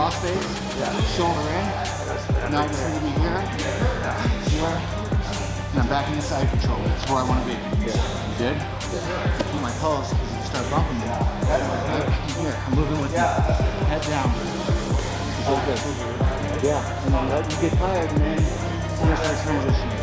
cross face, shoulder in. Now I just need to be here, here, and I'm back in the side control. That's where I want to be. You good? Keep my pose, because if you start bumping me, here, I'm moving with you. Head down. All good. Yeah, and then let you get tired, and then you're start transitioning.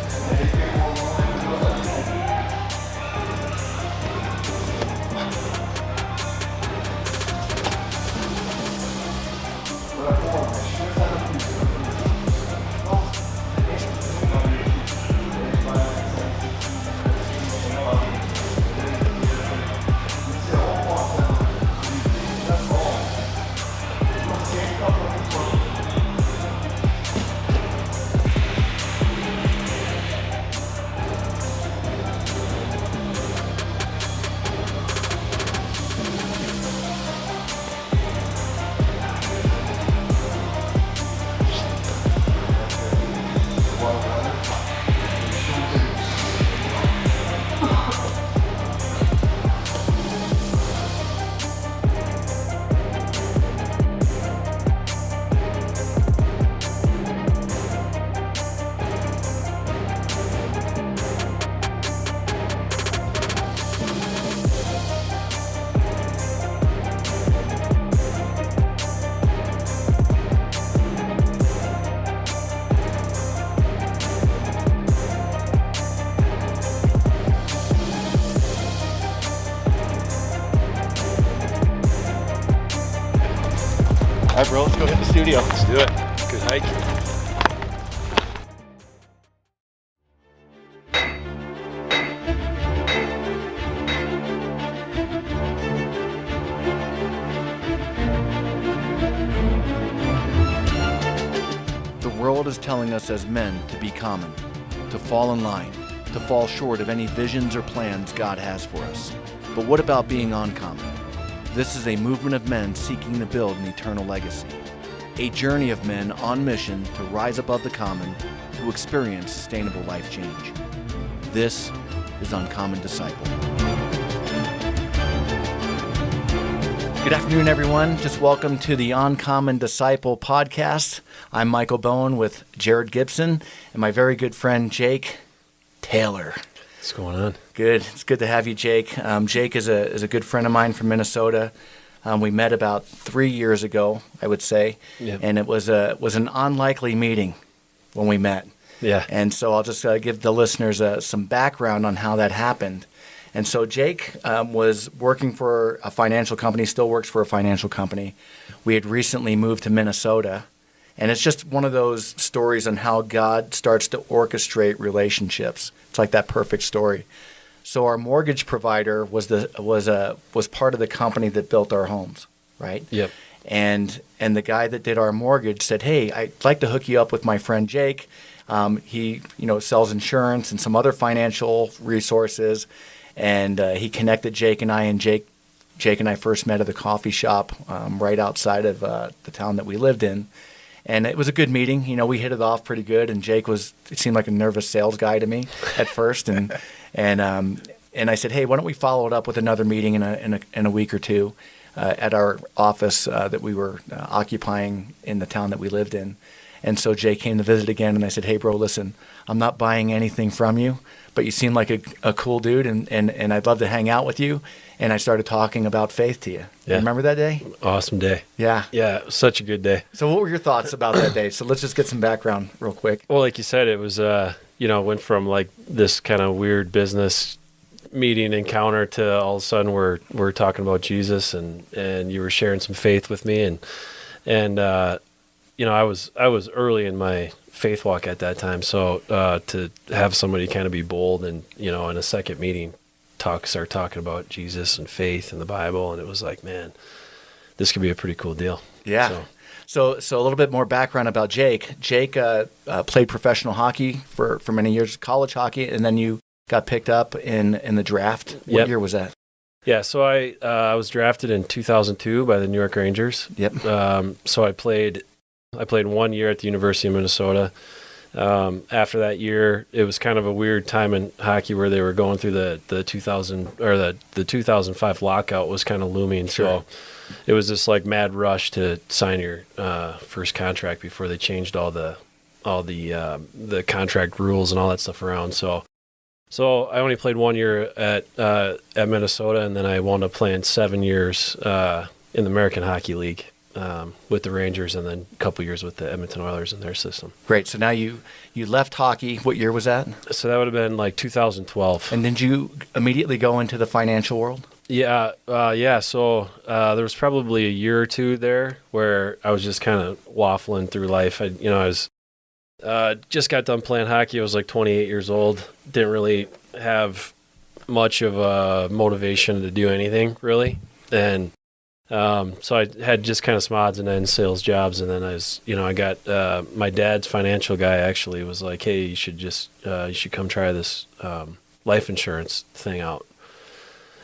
All right, bro, let's go hit the studio. Let's do it. Good hike. The world is telling us as men to be common, to fall in line, to fall short of any visions or plans God has for us. But what about being uncommon? This is a movement of men seeking to build an eternal legacy. A journey of men on mission to rise above the common, to experience sustainable life change. This is Uncommon Disciple. Good afternoon, everyone. Just welcome to the Uncommon Disciple podcast. I'm Michael Bowen with Jarrod Gibson and my very good friend Jake Taylor. What's going on? Good. It's good to have you, Jake. Jake is a good friend of mine from Minnesota. We met about 3 years ago, I would say, and it was an unlikely meeting when we met. Yeah. And so I'll just give the listeners some background on how that happened. And so Jake was working for a financial company, still works for a financial company. We had recently moved to Minnesota, and it's just one of those stories on how God starts to orchestrate relationships. It's like that perfect story. So our mortgage provider was part of the company that built our homes, right? Yep. And the guy that did our mortgage said, "Hey, I'd like to hook you up with my friend Jake. He sells insurance and some other financial resources." And he connected Jake and I, and Jake and I first met at the coffee shop right outside of the town that we lived in. And it was a good meeting. We hit it off pretty good. And Jake it seemed like a nervous sales guy to me at first. And I said, "Hey, why don't we follow it up with another meeting in a week or two at our office that we were occupying in the town that we lived in." And so Jake came to visit again, and I said, "Hey, bro, listen, I'm not buying anything from you, but you seem like a cool dude, and I'd love to hang out with you." And I started talking about faith to you. Yeah. Remember that day? Awesome day. Yeah. Yeah, it was such a good day. So what were your thoughts about that day? So let's just get some background real quick. Well, like you said, it was, went from like this kind of weird business meeting encounter to all of a sudden we're talking about Jesus, and you were sharing some faith with me, and I was early in my faith walk at that time, so to have somebody kind of be bold and in a second meeting start talking about Jesus and faith and the Bible, and it was like, man, this could be a pretty cool deal. Yeah. So a little bit more background about Jake. Jake played professional hockey for many years, college hockey, and then you got picked up in the draft. What year was that? Yeah, so I was drafted in 2002 by the New York Rangers. Yep. So I played 1 year at the University of Minnesota, After that year, it was kind of a weird time in hockey where they were going through the 2000 or the 2005 lockout was kind of looming. Sure. So it was this like mad rush to sign your first contract before they changed all the contract rules and all that stuff around. So I only played 1 year at Minnesota, and then I wound up playing 7 years in the American Hockey League with the Rangers, and then a couple years with the Edmonton Oilers in their system. Great. So now you left hockey. What year was that? So that would have been like 2012. And did you immediately go into the financial world? Yeah. So there was probably a year or two there where I was just kind of waffling through life. I was just got done playing hockey. I was like 28 years old. Didn't really have much of a motivation to do anything really, and so I had just kind of some odds and ends sales jobs, and then I got my dad's financial guy actually was like, hey, you should come try this life insurance thing out.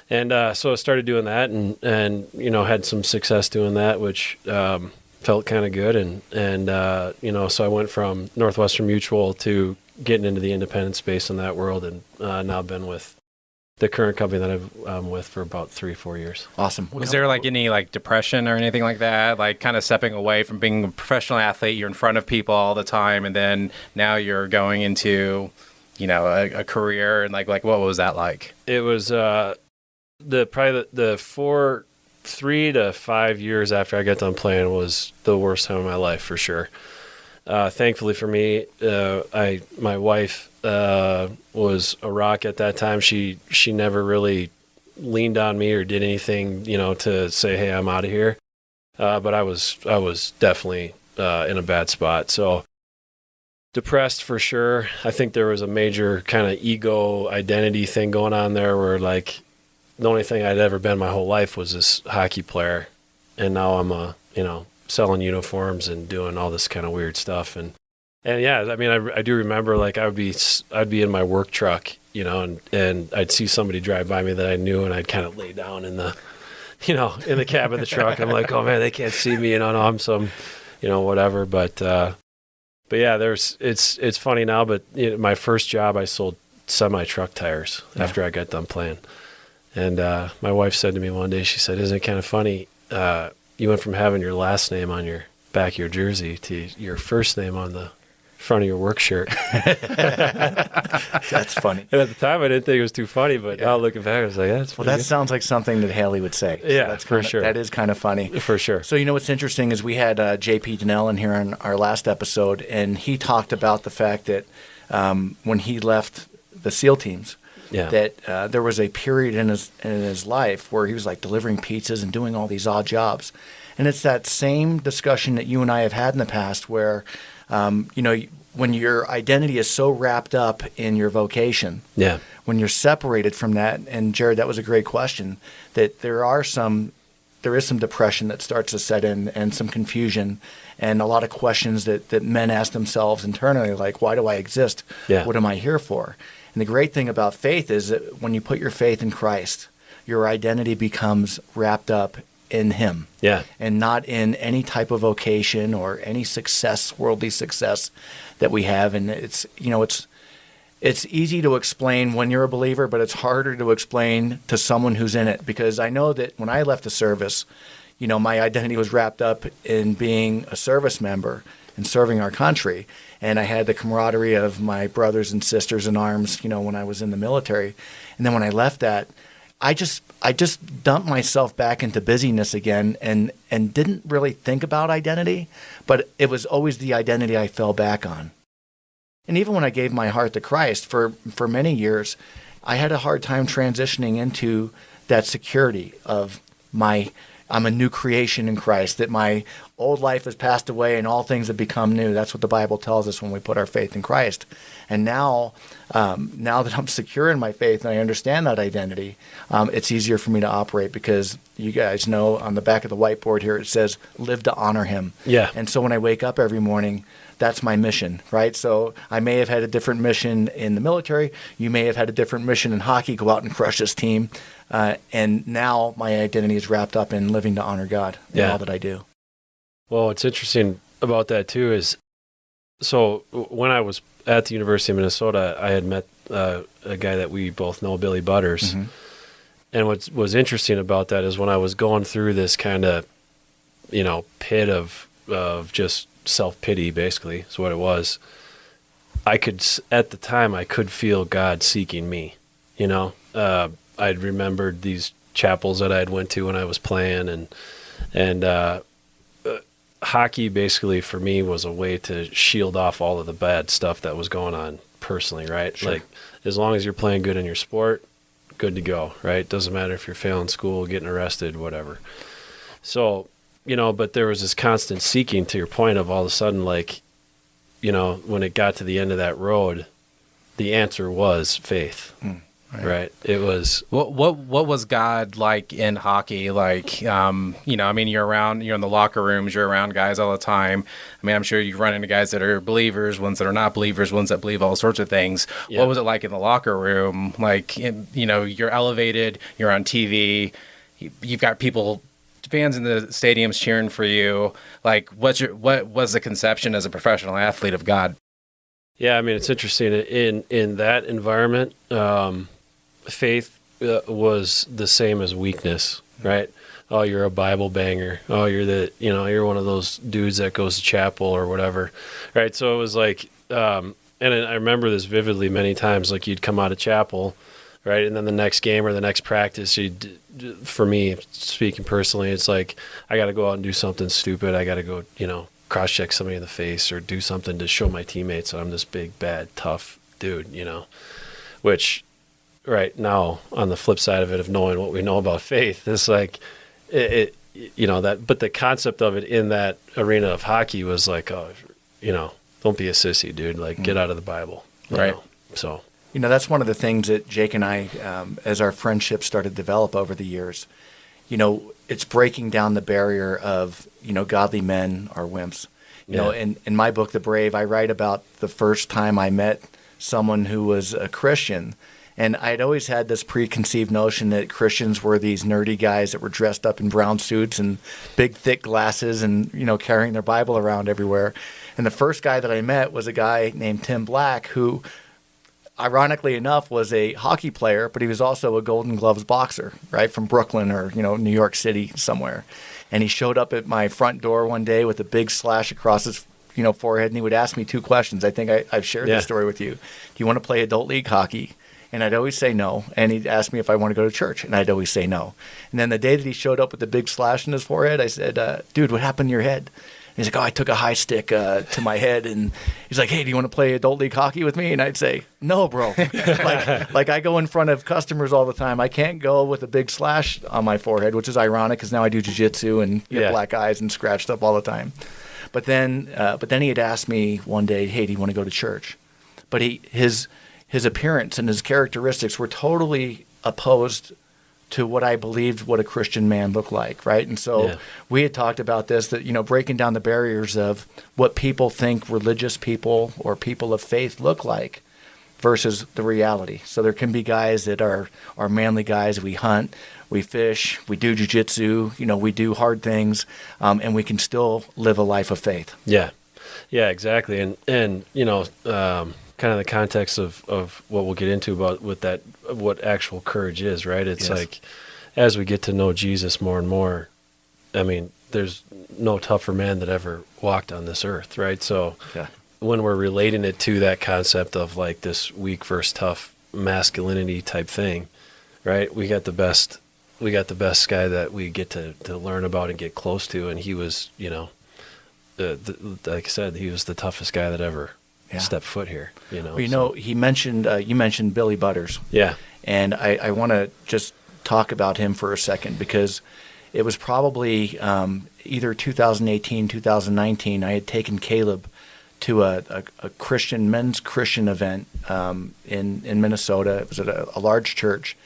And so I started doing that, and had some success doing that, which felt kind of good. And so I went from Northwestern Mutual to getting into the independent space in that world, and now I've been with the current company that I'm with for about 3-4 years. Awesome. Was there like any like depression or anything like that? Like kind of stepping away from being a professional athlete, you're in front of people all the time, and then now you're going into, a career, and like what was that like? It was probably the 3 to 5 years after I got done playing was the worst time of my life for sure. Thankfully for me, my wife was a rock at that time. She never really leaned on me or did anything, to say, hey, I'm out of here. But I was definitely in a bad spot. So depressed for sure. I think there was a major kind of ego identity thing going on there where like the only thing I'd ever been my whole life was this hockey player. And now I'm selling uniforms and doing all this kind of weird stuff. And yeah, I mean, I do remember like I'd be in my work truck, and I'd see somebody drive by me that I knew, and I'd kind of lay down in the, in the cab of the truck. I'm like, oh man, they can't see me, and I'm some, whatever. But yeah, it's funny now, but my first job, I sold semi-truck tires after I got done playing. And my wife said to me one day, she said, isn't it kind of funny? You went from having your last name on your back of your jersey to your first name on the front of your work shirt. That's funny. And at the time, I didn't think it was too funny, but now looking back, I was like, that's funny. Well, that sounds like something that Haley would say. So yeah, that's for sure. That is kind of funny. For sure. So what's interesting is we had JP Donnell in here on our last episode, and he talked about the fact that when he left the SEAL teams, that there was a period in his life where he was like delivering pizzas and doing all these odd jobs. And it's that same discussion that you and I have had in the past where, when your identity is so wrapped up in your vocation, when you're separated from that, and Jarrod, that was a great question, that there is some depression that starts to set in and some confusion and a lot of questions that men ask themselves internally, like, why do I exist? Yeah. What am I here for? And the great thing about faith is that when you put your faith in Christ, your identity becomes wrapped up in Him, and not in any type of vocation or any success, worldly success that we have. And it's easy to explain when you're a believer, but it's harder to explain to someone who's in it. Because I know that when I left the service, my identity was wrapped up in being a service member and serving our country. And I had the camaraderie of my brothers and sisters in arms, when I was in the military. And then when I left that, I just dumped myself back into busyness again and didn't really think about identity, but it was always the identity I fell back on. And even when I gave my heart to Christ for many years, I had a hard time transitioning into that security of I'm a new creation in Christ, that my old life has passed away and all things have become new. That's what the Bible tells us when we put our faith in Christ. And now that I'm secure in my faith and I understand that identity, it's easier for me to operate because you guys know on the back of the whiteboard here it says, live to honor Him. Yeah. And so when I wake up every morning, that's my mission, right? So I may have had a different mission in the military. You may have had a different mission in hockey, go out and crush this team. And now my identity is wrapped up in living to honor God in all that I do. Well, what's interesting about that too is so when I was at the University of Minnesota, I had met a guy that we both know, Billy Butters. Mm-hmm. And what was interesting about that is when I was going through this kind of, pit of just self-pity, basically, is what it was. At the time, I could feel God seeking me, I'd remembered these chapels that I'd went to when I was playing, and hockey basically for me was a way to shield off all of the bad stuff that was going on personally, right? Sure. Like, as long as you're playing good in your sport, good to go, right? Doesn't matter if you're failing school, getting arrested, whatever. So, but there was this constant seeking, to your point, of all of a sudden, like, when it got to the end of that road, the answer was faith. Right. It was. What was God like in hockey? Like, I mean, you're in the locker rooms, you're around guys all the time. I mean, I'm sure you run into guys that are believers, ones that are not believers, ones that believe all sorts of things. Yeah. What was it like in the locker room? Like, you're elevated, you're on TV, you've got fans in the stadiums cheering for you. Like, what was the conception as a professional athlete of God? Yeah, I mean, it's interesting in that environment. Faith was the same as weakness, right? Oh, you're a Bible banger. Oh, you're one of those dudes that goes to chapel or whatever, right? So it was like, and I remember this vividly many times. Like, you'd come out of chapel, right, and then the next game or the next practice, for me, speaking personally, it's like, I got to go out and do something stupid. I got to go, cross-check somebody in the face or do something to show my teammates that I'm this big, bad, tough dude, which. Right now, on the flip side of it, of knowing what we know about faith, it's like, that. But the concept of it in that arena of hockey was like, oh, don't be a sissy, dude. Like, get out of the Bible, right? So, that's one of the things that Jake and I, as our friendship started to develop over the years, it's breaking down the barrier of, godly men are wimps. In my book, The Brave, I write about the first time I met someone who was a Christian. And I'd always had this preconceived notion that Christians were these nerdy guys that were dressed up in brown suits and big, thick glasses and, carrying their Bible around everywhere. And the first guy that I met was a guy named Tim Black, who, ironically enough, was a hockey player, but he was also a Golden Gloves boxer, right, from Brooklyn or, New York City somewhere. And he showed up at my front door one day with a big slash across his forehead, and he would ask me two questions. I think I've shared this story with you. Do you want to play adult league hockey? And I'd always say no. And he'd ask me if I want to go to church, and I'd always say no. And then the day that he showed up with the big slash in his forehead, I said, dude, what happened to your head? And he's like, oh, I took a high stick to my head. And he's like, hey, do you want to play adult league hockey with me? And I'd say, no, bro. like I go in front of customers all the time. I can't go with a big slash on my forehead, which is ironic because now I do jiu-jitsu and get black eyes and scratched up all the time. But then he had asked me one day, hey, do you want to go to church? But his appearance and his characteristics were totally opposed to what I believed what a Christian man looked like, right? And so we had talked about this, that, breaking down the barriers of what people think religious people or people of faith look like versus the reality. So there can be guys that are manly guys. We hunt, we fish, we do jiu-jitsu, we do hard things, and we can still live a life of faith. Yeah, exactly. And kind of the context of what we'll get into about what actual courage is, right? It's like, as we get to know Jesus more and more, I mean, there's no tougher man that ever walked on this earth, right? So when we're relating it to that concept of like this weak versus tough masculinity type thing, right? We got the best guy that we get to learn about and get close to, and he was, like I said, he was the toughest guy that ever step foot here, Well, he mentioned you mentioned Billy Butters. Yeah. And I want to just talk about him for a second, because it was probably either 2018, 2019, I had taken Caleb to a men's Christian event in Minnesota. It was at a large church,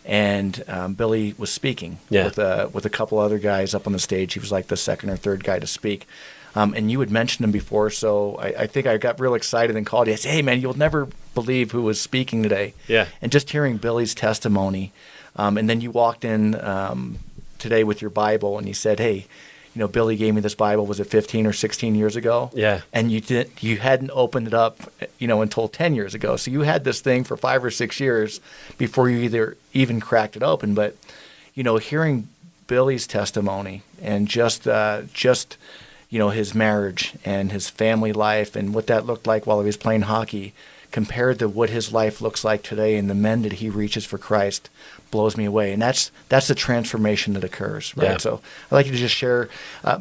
and Billy was speaking with a couple other guys up on the stage. He was like the second or third guy to speak. And you had mentioned him before, so I think I got real excited and called you. I said, hey, man, you'll never believe who was speaking today. Yeah. And just hearing Billy's testimony, and then you walked in today with your Bible, and you said, hey, Billy gave me this Bible, was it 15 or 16 years ago? Yeah. And you hadn't opened it up, until 10 years ago. So you had this thing for 5 or 6 years before you even cracked it open. But, hearing Billy's testimony and just his marriage and his family life and what that looked like while he was playing hockey compared to what his life looks like today and the men that he reaches for Christ blows me away. And that's the transformation that occurs, right? Yeah. So I'd like you to just share,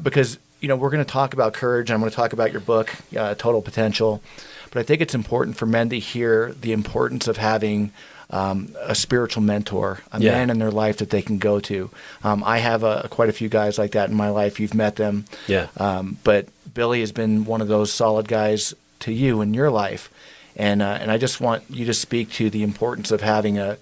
because, we're going to talk about courage. I'm going to talk about your book, Total Potential. But I think it's important for men to hear the importance of having a spiritual mentor, a man in their life that they can go to. I have quite a few guys like that in my life. You've met them. Yeah. But Billy has been one of those solid guys to you in your life. And I just want you to speak to the importance of having a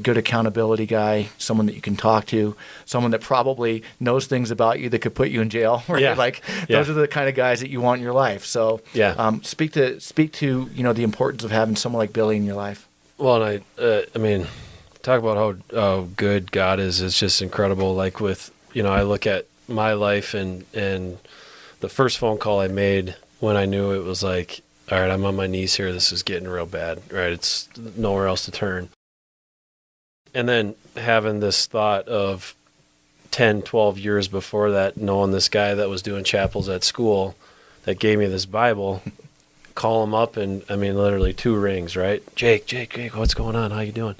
good accountability guy, someone that you can talk to, someone that probably knows things about you that could put you in jail. Right? Yeah. Those are the kind of guys that you want in your life. So speak to the importance of having someone like Billy in your life. Well, and talk about how good God is. It's just incredible. Like with, I look at my life and the first phone call I made when I knew it was like, all right, I'm on my knees here. This is getting real bad, right? It's nowhere else to turn. And then having this thought of 10, 12 years before that, knowing this guy that was doing chapels at school that gave me this Bible, call him up and, literally 2 rings, right? Jake, what's going on? How you doing?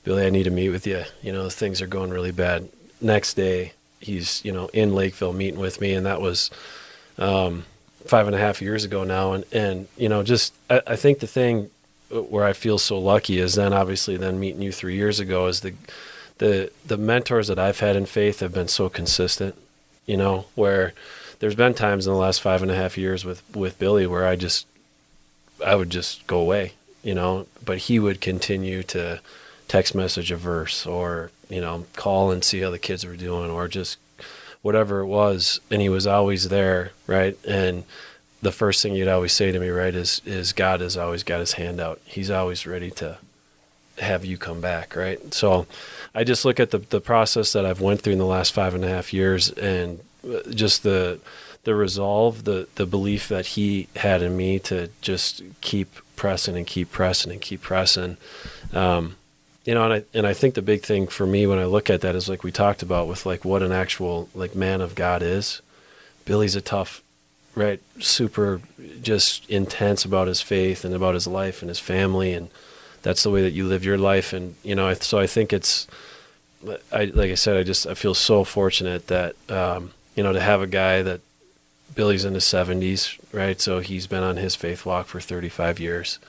Billy, I need to meet with you. Things are going really bad. Next day, he's, in Lakeville meeting with me, and that was 5.5 years ago now. And I think the thing where I feel so lucky is then obviously then meeting you 3 years ago is the mentors that I've had in faith have been so consistent, where there's been times in the last 5.5 years with Billy where I would just go away, but he would continue to text message a verse or, call and see how the kids were doing or just whatever it was. And he was always there. Right. And the first thing you'd always say to me, right, is God has always got his hand out. He's always ready to have you come back. Right. So I just look at the process that I've went through in the last 5.5 years and just the resolve, the belief that he had in me to just keep pressing and keep pressing and keep pressing. And I think the big thing for me when I look at that is like we talked about with like what an actual like man of God is. Billy's a tough, right? Super just intense about his faith and about his life and his family. And that's the way that you live your life. And, so I think it's, like I said, I feel so fortunate that, to have a guy that Billy's in his 70s, right? So he's been on his faith walk for 35 years.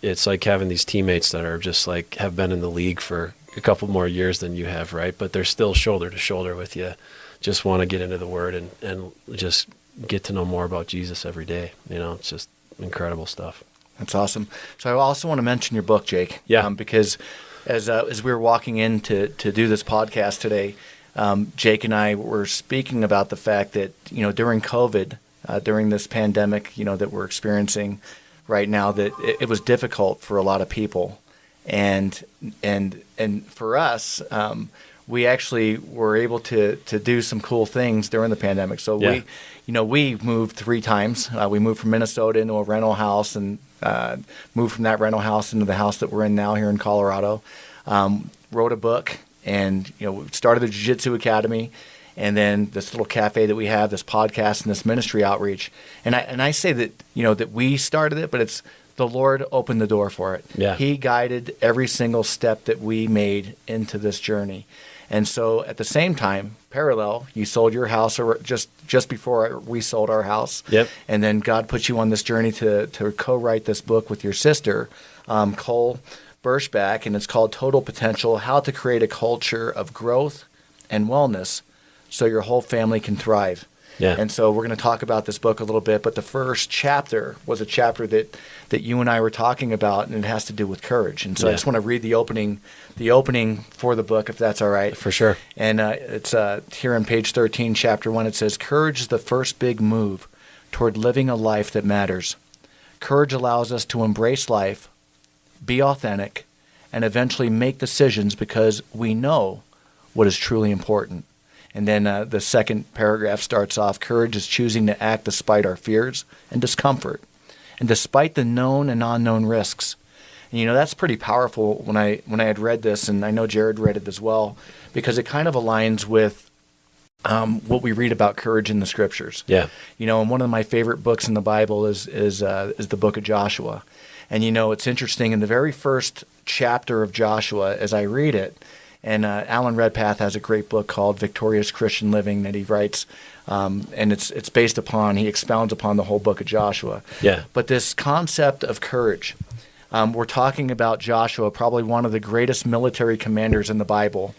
It's like having these teammates that are just like have been in the league for a couple more years than you have, right? But they're still shoulder to shoulder with you. Just want to get into the Word and just get to know more about Jesus every day. It's just incredible stuff. That's awesome. So I also want to mention your book, Jake. Yeah. Because as we were walking in to do this podcast today, Jake and I were speaking about the fact that, during COVID, during this pandemic, that we're experiencing right now, that it was difficult for a lot of people. And for us, we actually were able to do some cool things during the pandemic. So we moved 3 times. We moved from Minnesota into a rental house and moved from that rental house into the house that we're in now here in Colorado. Wrote a book and, started the Jiu-Jitsu Academy. And then this little cafe that we have, this podcast and this ministry outreach. And I say that, that we started it, but it's the Lord opened the door for it. Yeah. He guided every single step that we made into this journey. And so at the same time, parallel, you sold your house or just before we sold our house. Yep. And then God put you on this journey to co-write this book with your sister, Cole Birchback, and it's called Total Potential: How to Create a Culture of Growth and Wellness so your whole family can thrive. Yeah. And so we're going to talk about this book a little bit, but the first chapter was a chapter that you and I were talking about, and it has to do with courage. And so I just want to read the opening for the book, if that's all right. For sure. And it's here on page 13, chapter 1. It says, "Courage is the first big move toward living a life that matters. Courage allows us to embrace life, be authentic, and eventually make decisions because we know what is truly important. And then the second paragraph starts off, courage is choosing to act despite our fears and discomfort, and despite the known and unknown risks. And that's pretty powerful when I had read this, and I know Jarrod read it as well, because it kind of aligns with what we read about courage in the scriptures. Yeah. And one of my favorite books in the Bible is the book of Joshua. And it's interesting, in the very first chapter of Joshua, as I read it, and Alan Redpath has a great book called Victorious Christian Living that he writes, and it's based upon, he expounds upon the whole book of Joshua. Yeah. But this concept of courage, we're talking about Joshua, probably one of the greatest military commanders in the Bible,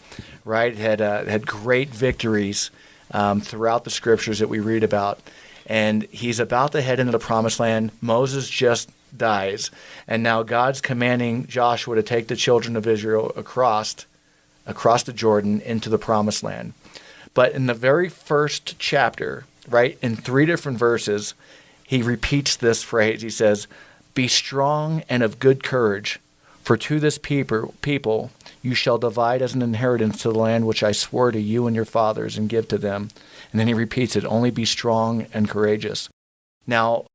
right? Had great victories throughout the scriptures that we read about. And he's about to head into the promised land. Moses just dies. And now God's commanding Joshua to take the children of Israel across the Jordan into the promised land. But in the very first chapter, right, in 3 different verses, he repeats this phrase. He says, "Be strong and of good courage, for to this people you shall divide as an inheritance to the land which I swore to you and your fathers and give to them." And then he repeats it, "Only be strong and courageous." Now,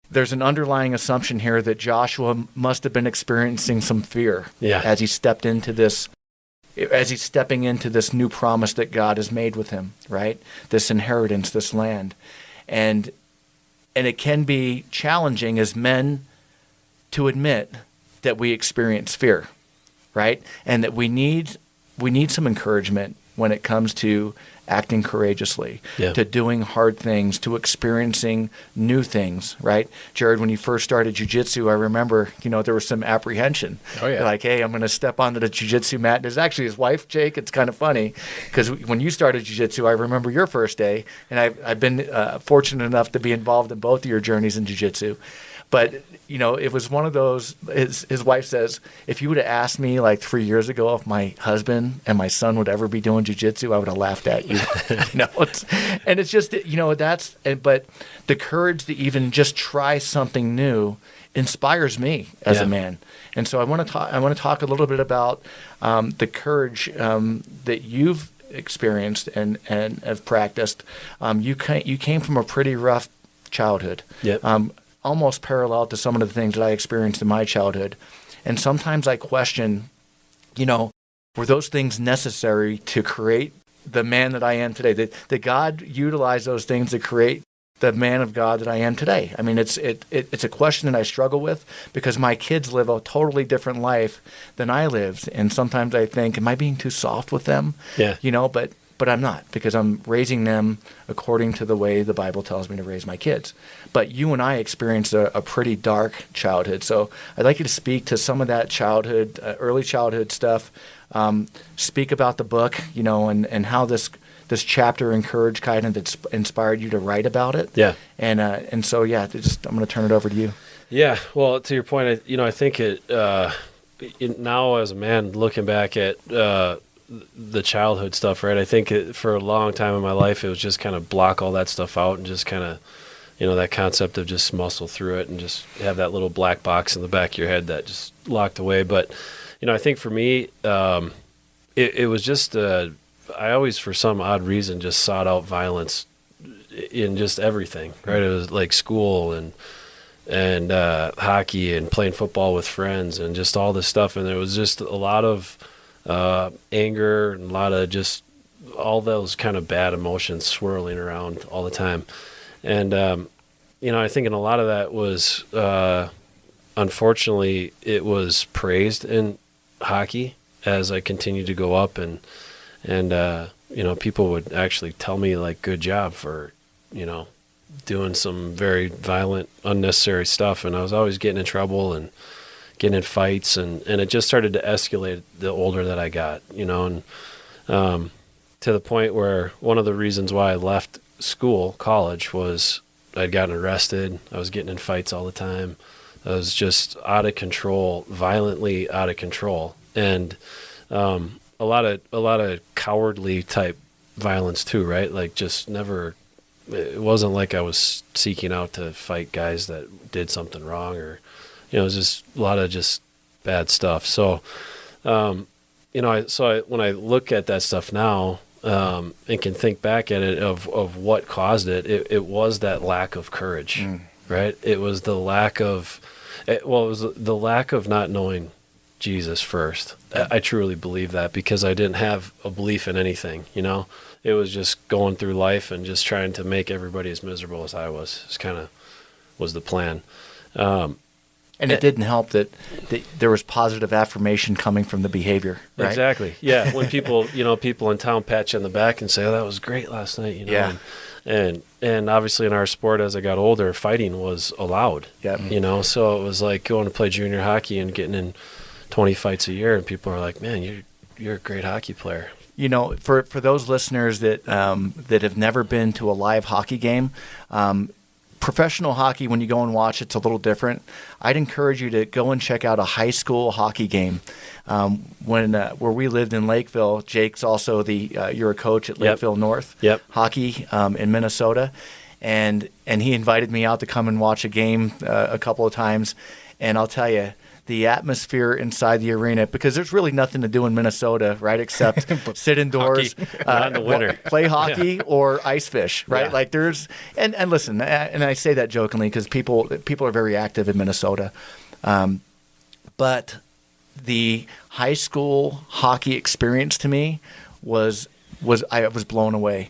there's an underlying assumption here that Joshua must have been experiencing some fear as he's stepping into this new promise that God has made with him, right? This inheritance, this land. And it can be challenging as men to admit that we experience fear, right? And that we need some encouragement when it comes to acting courageously, to doing hard things, to experiencing new things, right? Jarrod, when you first started jiu-jitsu, I remember, there was some apprehension. Oh, yeah. Like, hey, I'm going to step onto the jiu-jitsu mat. There's actually his wife, Jake. It's kind of funny because when you started jiu-jitsu, I remember your first day, and I've been fortunate enough to be involved in both of your journeys in jiu-jitsu. But, it was one of those, his wife says, if you would have asked me like 3 years ago if my husband and my son would ever be doing jiu-jitsu, I would have laughed at you. It's just, but the courage to even just try something new inspires me as a man. And so I want to talk a little bit about the courage that you've experienced and have practiced. You came from a pretty rough childhood. Yep. Almost parallel to some of the things that I experienced in my childhood. And sometimes I question, were those things necessary to create the man that I am today? That God utilized those things to create the man of God that I am today? I mean, it's a question that I struggle with because my kids live a totally different life than I lived. And sometimes I think, am I being too soft with them? Yeah. But I'm not, because I'm raising them according to the way the Bible tells me to raise my kids. But you and I experienced a pretty dark childhood. So I'd like you to speak to some of that childhood, early childhood stuff. Speak about the book, and how this chapter encouraged kind of inspired you to write about it. Yeah. And so, I'm going to turn it over to you. Yeah. Well, to your point, I think now as a man looking back at the childhood stuff, right? I think for a long time in my life, it was just kind of block all that stuff out and just kind of, that concept of just muscle through it and just have that little black box in the back of your head that just locked away. But, I think for me, it was just, I always, for some odd reason, just sought out violence in just everything, right? It was like school and hockey and playing football with friends and just all this stuff. And there was just a lot of anger and a lot of just all those kind of bad emotions swirling around all the time. And, I think in a lot of that was, unfortunately, it was praised in hockey as I continued to go up and people would actually tell me like, good job for, doing some very violent, unnecessary stuff. And I was always getting in trouble and getting in fights, and it just started to escalate the older that I got, and to the point where one of the reasons why I left college, was I'd gotten arrested. I was getting in fights all the time. I was just out of control, violently out of control, and a lot of cowardly type violence too, right? Like just never. It wasn't like I was seeking out to fight guys that did something wrong or. It was just a lot of just bad stuff. So, when I look at that stuff now, and can think back at it of what caused it, it was that lack of courage, right? It was the lack of, it was the lack of not knowing Jesus first. I truly believe that, because I didn't have a belief in anything, you know? It was just going through life and just trying to make everybody as miserable as I was. It's kind of was the plan. And it didn't help that there was positive affirmation coming from the behavior, right? Exactly. Yeah. When people, people in town pat you on the back and say, "Oh, that was great last night," Yeah. And obviously in our sport, as I got older, fighting was allowed. Yep. So it was like going to play junior hockey and getting in 20 fights a year, and people are like, "Man, you're a great hockey player." For those listeners that have never been to a live hockey game, professional hockey, when you go and watch, it's a little different. I'd encourage you to go and check out a high school hockey game. Where we lived in Lakeville, Jake's also you're a coach at Lakeville North Hockey in Minnesota, and he invited me out to come and watch a game a couple of times, and I'll tell you, the atmosphere inside the arena, because there's really nothing to do in Minnesota, right, except sit indoors, not in the winter, play hockey or ice fish, right? Yeah. Like there's and listen, and I say that jokingly because people are very active in Minnesota, but the high school hockey experience to me was I was blown away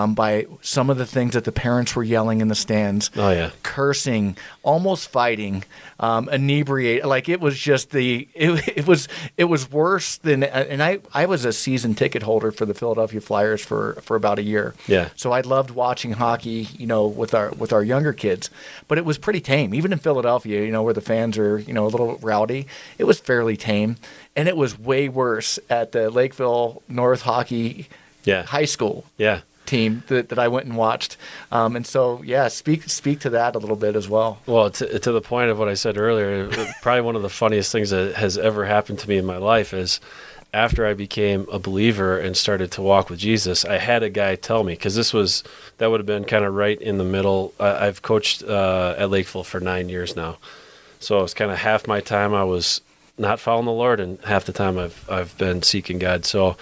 by some of the things that the parents were yelling in the stands. Oh yeah, cursing, almost fighting, inebriate. Like it was just it was worse than. And I was a season ticket holder for the Philadelphia Flyers for about a year. Yeah. So I loved watching hockey, with our younger kids. But it was pretty tame, even in Philadelphia, where the fans are a little rowdy. It was fairly tame, and it was way worse at the Lakeville North Hockey. High school team that I went and watched. And so, speak to that a little bit as well. Well, to the point of what I said earlier, probably one of the funniest things that has ever happened to me in my life is after I became a believer and started to walk with Jesus, I had a guy tell me, because that would have been kind of right in the middle. I've coached at Lakeville for 9 years now. So it was kind of half my time I was not following the Lord, and half the time I've been seeking God. So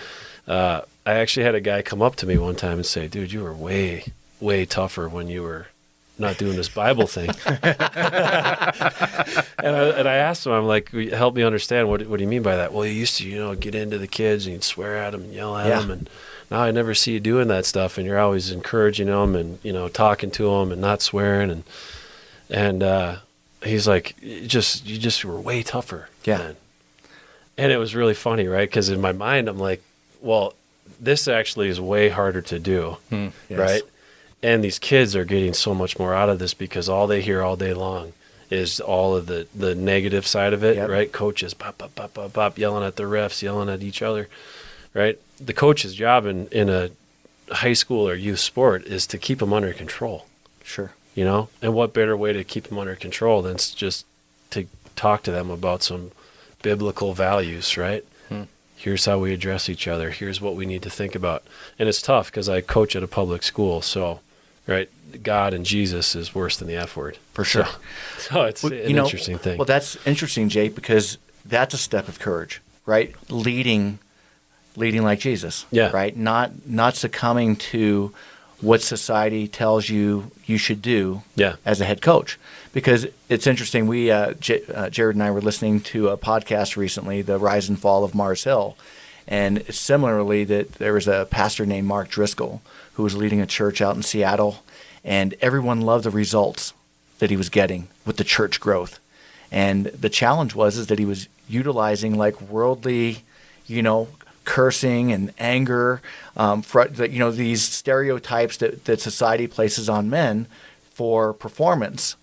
I actually had a guy come up to me one time and say, "Dude, you were way, way tougher when you were not doing this Bible thing." and I asked him, I'm like, "Help me understand. What do you mean by that?" "Well, you used to, get into the kids and you'd swear at them and yell at them. And now I never see you doing that stuff. And you're always encouraging them and, talking to them and not swearing." And he's like, you just were way tougher. Yeah. Man. And it was really funny, right? Because in my mind, I'm like, well, this actually is way harder to do, right? And these kids are getting so much more out of this because all they hear all day long is all of the negative side of it, right? Coaches pop, pop, pop, pop, pop, yelling at the refs, yelling at each other, right? The coach's job in a high school or youth sport is to keep them under control. Sure. And what better way to keep them under control than just to talk to them about some biblical values, right? Here's how we address each other. Here's what we need to think about. And it's tough because I coach at a public school. So, right, God and Jesus is worse than the F word. For sure. So it's an interesting thing. Well, that's interesting, Jake, because that's a step of courage, right? Leading like Jesus, right? Not succumbing to what society tells you should do as a head coach. Because it's interesting, we Jarrod and I were listening to a podcast recently, The Rise and Fall of Mars Hill, and similarly that there was a pastor named Mark Driscoll who was leading a church out in Seattle, and everyone loved the results that he was getting with the church growth. And the challenge is that he was utilizing like worldly, cursing and anger, these stereotypes that society places on men for performance.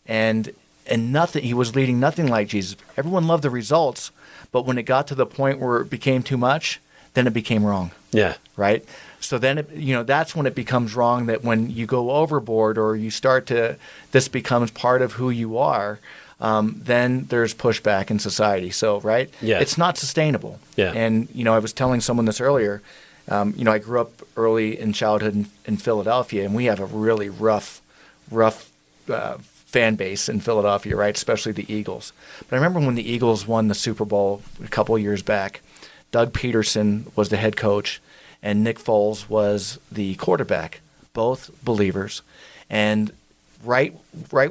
And nothing, he was leading nothing like Jesus. Everyone loved the results, but when it got to the point where it became too much, then it became wrong. Yeah. Right? So then, that's when it becomes wrong, that when you go overboard or you start to, this becomes part of who you are, then there's pushback in society. So, right? Yeah. It's not sustainable. Yeah. And, I was telling someone this earlier, I grew up early in childhood in Philadelphia, and we have a really rough fan base in Philadelphia, right? Especially the Eagles. But I remember when the Eagles won the Super Bowl a couple of years back, Doug Peterson was the head coach, and Nick Foles was the quarterback, both believers. And right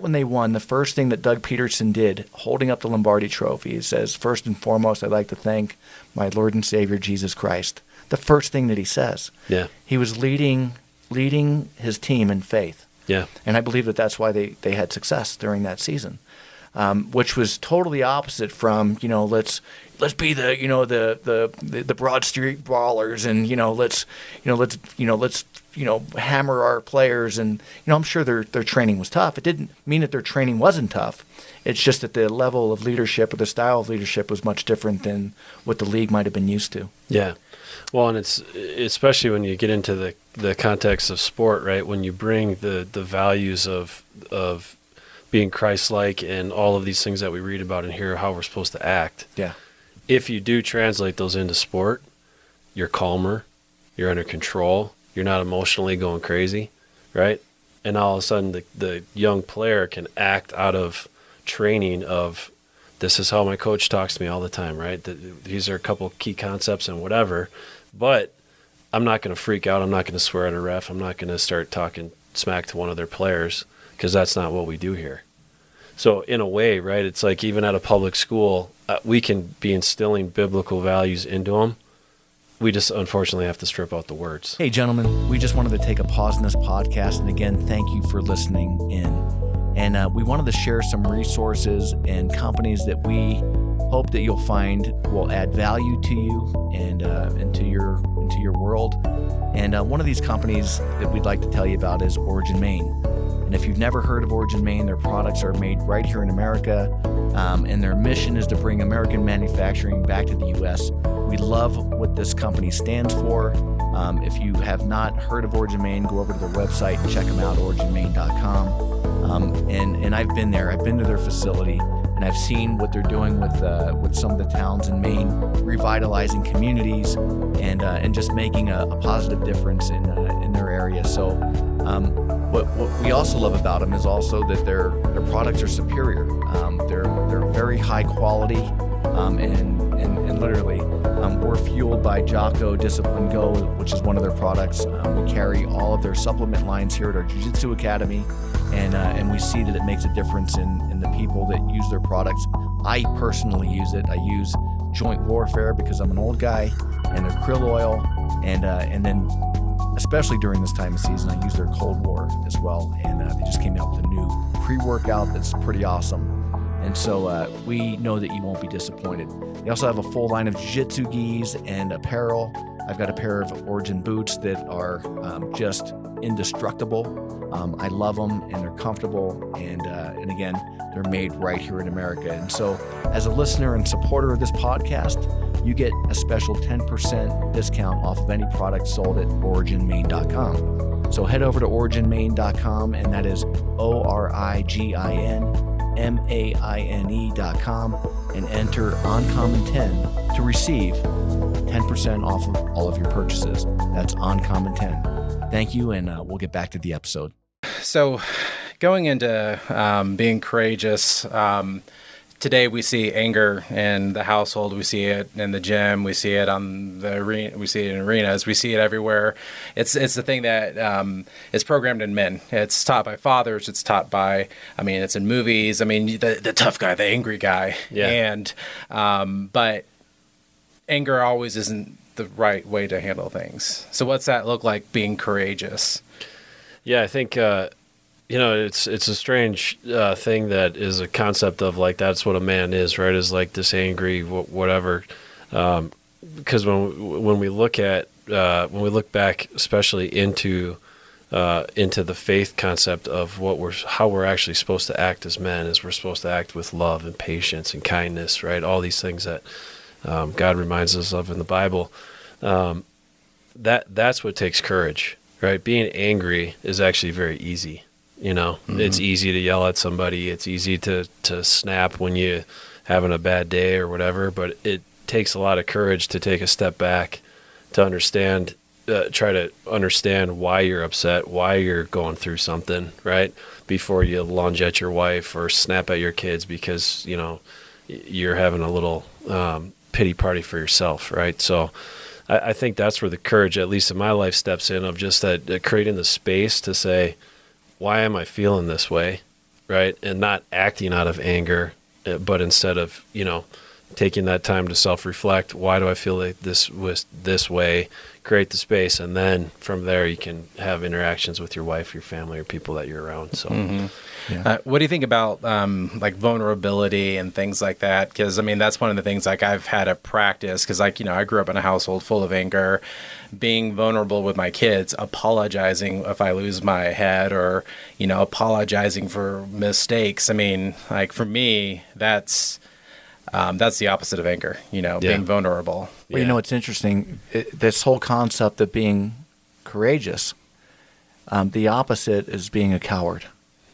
when they won, the first thing that Doug Peterson did, holding up the Lombardi Trophy, he says, "First and foremost, I'd like to thank my Lord and Savior Jesus Christ." The first thing that he says. Yeah. He was leading his team in faith. Yeah. And I believe that that's why they had success during that season, which was totally opposite from, let's be the Broad Street Brawlers, and let's hammer our players. And I'm sure their training was tough. It didn't mean that their training wasn't tough. It's just that the level of leadership or the style of leadership was much different than what the league might have been used to. Yeah. Well, and it's especially when you get into the context of sport, right? When you bring the values of being Christ-like and all of these things that we read about and hear how we're supposed to act. Yeah. If you do translate those into sport, you're calmer, you're under control, you're not emotionally going crazy, right? And all of a sudden the young player can act out of training of, this is how my coach talks to me all the time, right? These are a couple key concepts and whatever, but I'm not going to freak out. I'm not going to swear at a ref. I'm not going to start talking smack to one of their players, because that's not what we do here. So in a way, right, it's like even at a public school, we can be instilling biblical values into them. We just unfortunately have to strip out the words. Hey, gentlemen, we just wanted to take a pause in this podcast. And again, thank you for listening in. And we wanted to share some resources and companies that we hope that you'll find will add value to you and into your world. And one of these companies that we'd like to tell you about is Origin Maine. And if you've never heard of Origin Maine, their products are made right here in America, and their mission is to bring American manufacturing back to the U.S. We love what this company stands for. If you have not heard of Origin Maine, go over to their website and check them out, originmaine.com. And I've been there. I've been to their facility, and I've seen what they're doing with some of the towns in Maine, revitalizing communities and just making a positive difference in their area. So what we also love about them is also that their products are superior. They're very high quality, and literally we're fueled by Jocko Discipline Go, which is one of their products. We carry all of their supplement lines here at our Jiu-Jitsu Academy, and we see that it makes a difference in the people that use their products. I personally use it. I use Joint Warfare because I'm an old guy, and their krill oil, and then especially during this time of season, I use their Cold War as well, and they just came out with a new pre-workout that's pretty awesome. And so we know that you won't be disappointed. They also have a full line of jiu-jitsu gis and apparel. I've got a pair of Origin boots that are just indestructible. I love them, and they're comfortable, and again, they're made right here in America. And so as a listener and supporter of this podcast, you get a special 10% discount off of any product sold at originmaine.com. So head over to originmaine.com, and that is ORIGINMAINE.com, and enter Uncommon10 to receive 10% off of all of your purchases. That's Uncommon10. Thank you, and we'll get back to the episode. So going into being courageous, today we see anger in the household. We see it in the gym. We see it on the arena. We see it in arenas. We see it everywhere. It's the thing that is programmed in men. It's taught by fathers. It's taught by, it's in movies. The tough guy, the angry guy. Yeah. And but anger always isn't the right way to handle things. So what's that look like, being courageous? Yeah, I think it's a strange thing that is a concept of like that's what a man is, right? Is like this angry whatever. Because when we look back, especially into the faith concept of how we're actually supposed to act as men, is we're supposed to act with love and patience and kindness, right? All these things that God reminds us of in the Bible. That's what takes courage, right? Being angry is actually very easy. Mm-hmm. It's easy to yell at somebody. It's easy to snap when you're having a bad day or whatever, but it takes a lot of courage to take a step back, to understand, try to understand why you're upset, why you're going through something, right? Before you lunge at your wife or snap at your kids because, you're having a little pity party for yourself, right? So I think that's where the courage, at least in my life, steps in, of just that creating the space to say, why am I feeling this way, right? And not acting out of anger, but instead of, taking that time to self-reflect, why do I feel like this way, create the space, and then from there you can have interactions with your wife, your family, or people that you're around. So what do you think about like vulnerability and things like that? Because that's one of the things like I've had to practice, because I grew up in a household full of anger, being vulnerable with my kids, apologizing if I lose my head, or apologizing for mistakes. Like for me, that's the opposite of anger, being vulnerable. Well, it's interesting. This whole concept of being courageous, the opposite is being a coward,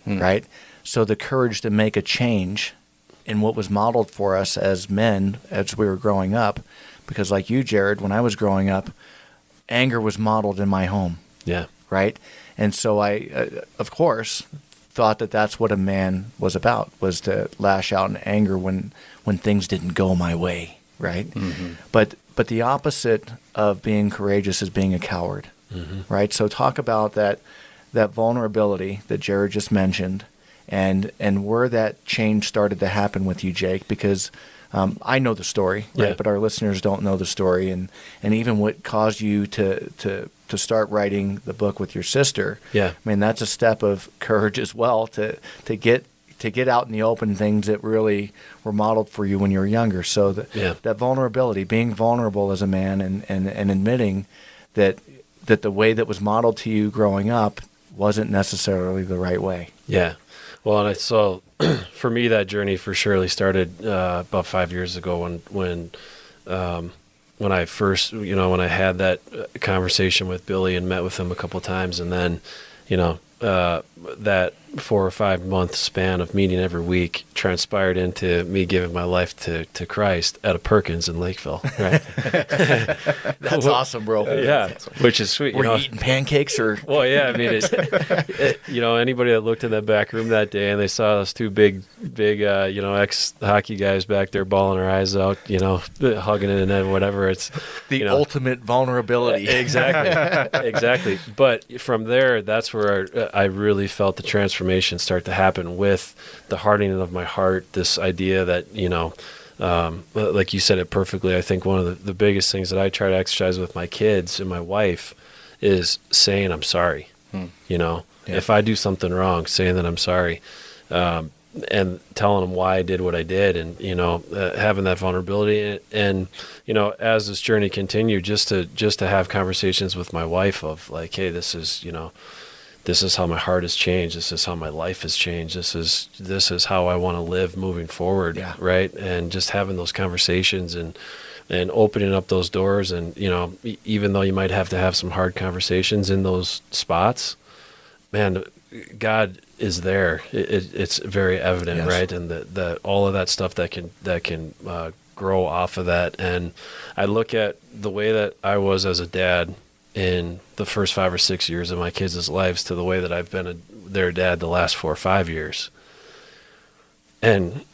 right? So the courage to make a change in what was modeled for us as men as we were growing up, because like you, Jarrod, when I was growing up, anger was modeled in my home. Yeah. Right? And so I, of course, thought that that's what a man was about, was to lash out in anger when things didn't go my way, right? Mm-hmm. But the opposite of being courageous is being a coward, right? So talk about that vulnerability that Jarrod just mentioned, and where that change started to happen with you, Jake, because I know the story, right? But our listeners don't know the story, and even what caused you to start writing the book with your sister. Yeah, that's a step of courage as well, to get out in the open, things that really were modeled for you when you were younger. So that vulnerability, being vulnerable as a man, and admitting that the way that was modeled to you growing up wasn't necessarily the right way. Yeah. Well, and so for me, that journey for surely started about 5 years ago when I first, when I had that conversation with Billy and met with him a couple of times, and then, that 4 or 5 month span of meeting every week transpired into me giving my life to Christ at a Perkins in Lakeville. Right? That's awesome, bro. Yeah, which is sweet. Were you eating pancakes or? Well, yeah. Anybody that looked in that back room that day and they saw those two big, ex-hockey guys back there bawling their eyes out, hugging it and then whatever. It's the ultimate vulnerability. Exactly. But from there, that's where I really felt the transformation start to happen with the hardening of my heart. This idea that, like you said it perfectly, I think one of the biggest things that I try to exercise with my kids and my wife is saying I'm sorry. If I do something wrong, saying that I'm sorry, and telling them why I did what I did, and having that vulnerability, and as this journey continued, just to have conversations with my wife of like, hey, this is how my heart has changed. This is how my life has changed. This is how I want to live moving forward. Yeah. Right. And just having those conversations and opening up those doors. And, even though you might have to have some hard conversations in those spots, man, God is there. It's very evident. Yes. Right. And that all of that stuff that can grow off of that. And I look at the way that I was as a dad in the first 5 or 6 years of my kids' lives to the way that I've been their dad the last 4 or 5 years. And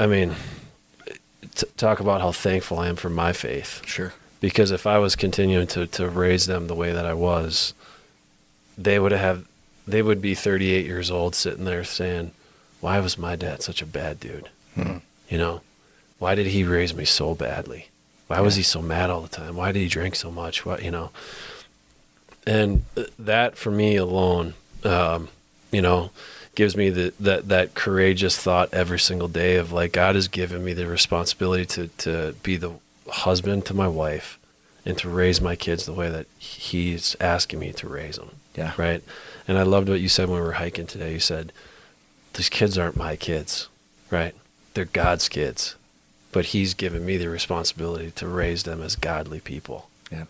talk about how thankful I am for my faith. Sure. Because if I was continuing to raise them the way that I was, they would be 38 years old sitting there saying, why was my dad such a bad dude? Why did he raise me so badly? Why was he so mad all the time? Why did he drink so much? What, And that for me alone, gives me that courageous thought every single day of like, God has given me the responsibility to be the husband to my wife and to raise my kids the way that he's asking me to raise them. Yeah. Right. And I loved what you said when we were hiking today. You said, these kids aren't my kids, right? They're God's kids, but he's given me the responsibility to raise them as godly people. Yeah.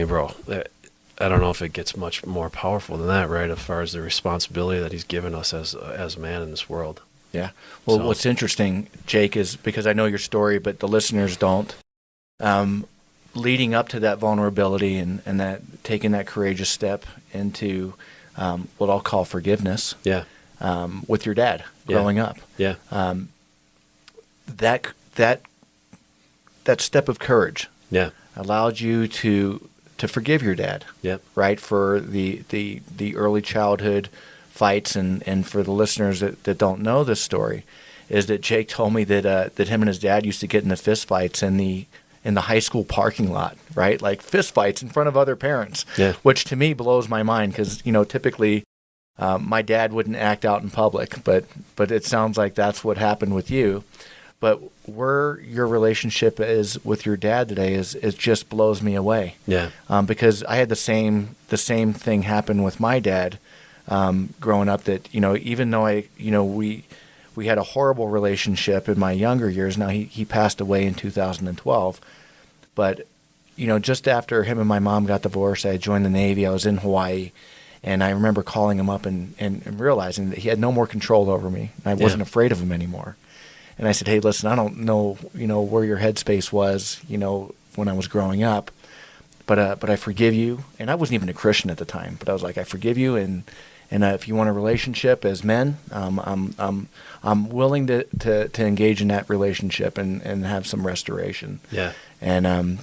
Bro, I don't know if it gets much more powerful than that, right? As far as the responsibility that he's given us as a man in this world. Yeah. Well, what's interesting, Jake, is because I know your story, but the listeners don't. Leading up to that vulnerability and that taking that courageous step into what I'll call forgiveness. Yeah. With your dad growing up. Yeah. That step of courage Yeah. allowed you to forgive your dad. Yep. Right, for the early childhood fights, and for the listeners that don't know this story, is that Jake told me that him and his dad used to get into fist fights in the high school parking lot, right? Like fist fights in front of other parents, Yeah. which to me blows my mind because, typically my dad wouldn't act out in public, but it sounds like that's what happened with you. But where your relationship is with your dad today it just blows me away. Yeah. Because I had the same thing happen with my dad growing up. That even though we had a horrible relationship in my younger years. Now he passed away in 2012, but just after him and my mom got divorced, I had joined the Navy. I was in Hawaii. And I remember calling him up and realizing that he had no more control over me. And I wasn't afraid of him anymore. And I said, hey, listen, I don't know, where your headspace was, when I was growing up, but I forgive you. And I wasn't even a Christian at the time, but I was like, I forgive you. And if you want a relationship as men, I'm willing to engage in that relationship and have some restoration. Yeah. And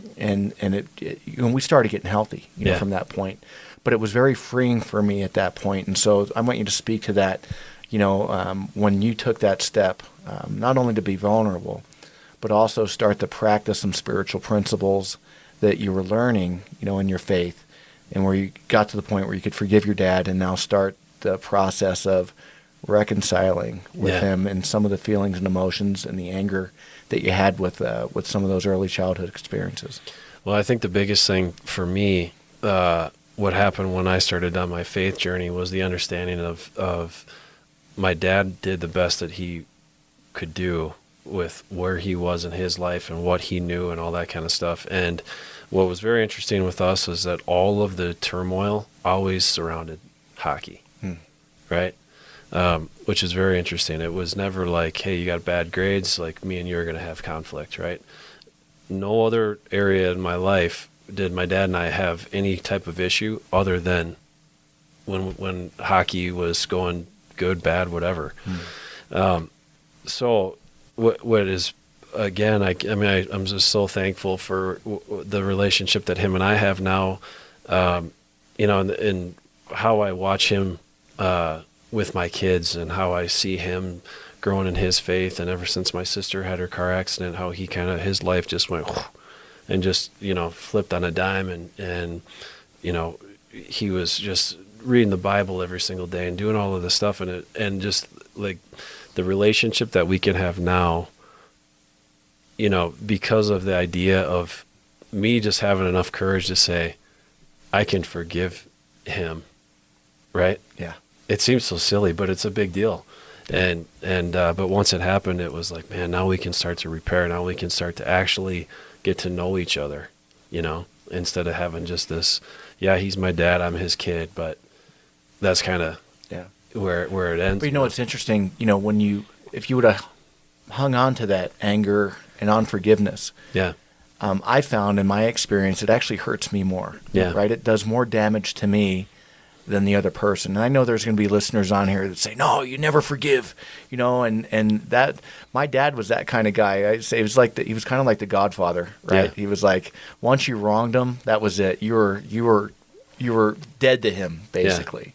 we started getting healthy, from that point. But it was very freeing for me at that point. And so I want you to speak to that, when you took that step, not only to be vulnerable, but also start to practice some spiritual principles that you were learning, in your faith, and where you got to the point where you could forgive your dad and now start the process of reconciling with him and some of the feelings and emotions and the anger that you had with some of those early childhood experiences. Well, I think the biggest thing for me, what happened when I started on my faith journey was the understanding of my dad did the best that he could do with where he was in his life and what he knew and all that kind of stuff. And what was very interesting with us is that all of the turmoil always surrounded hockey, right? Which is very interesting. It was never like, hey, you got bad grades, like me and you are going to have conflict, right? No other area in my life did my dad and I have any type of issue other than when hockey was going good, bad, whatever. So what is, again, I'm just so thankful for the relationship that him and I have now, and how I watch him with my kids and how I see him growing in his faith. And ever since my sister had her car accident, how he his life just went and just, flipped on a dime. And he was just reading the Bible every single day and doing all of this stuff. And just like the relationship that we can have now, because of the idea of me just having enough courage to say, I can forgive him. Right? Yeah. It seems so silly, but it's a big deal. And but once it happened, it was like, man, now we can start to repair. Now we can start to actually get to know each other, instead of having just this, he's my dad, I'm his kid, but that's kind of where it ends. But it's interesting, if you would have hung on to that anger and unforgiveness, I found in my experience, it actually hurts me more. Yeah. Right? It does more damage to me than the other person. And I know there's going to be listeners on here that say, no, you never forgive, and that my dad was that kind of guy. I say he was kind of like the Godfather, right? Yeah. He was like, once you wronged him, that was it. You were dead to him, basically.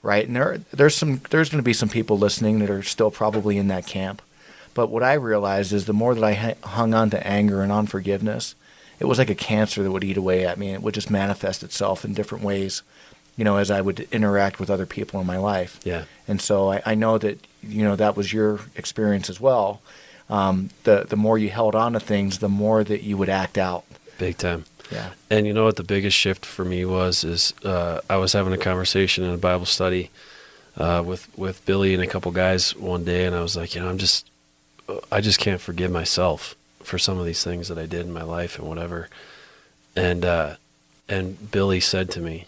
Right. And there's going to be some people listening that are still probably in that camp. But what I realized is the more that I hung on to anger and unforgiveness, it was like a cancer that would eat away at me. And it would just manifest itself in different ways, as I would interact with other people in my life. Yeah. And so I know that, that was your experience as well. The more you held on to things, the more that you would act out. Big time. Yeah. And you know what the biggest shift for me is I was having a conversation in a Bible study with Billy and a couple guys one day, and I was like, I just can't forgive myself for some of these things that I did in my life and whatever. And Billy said to me,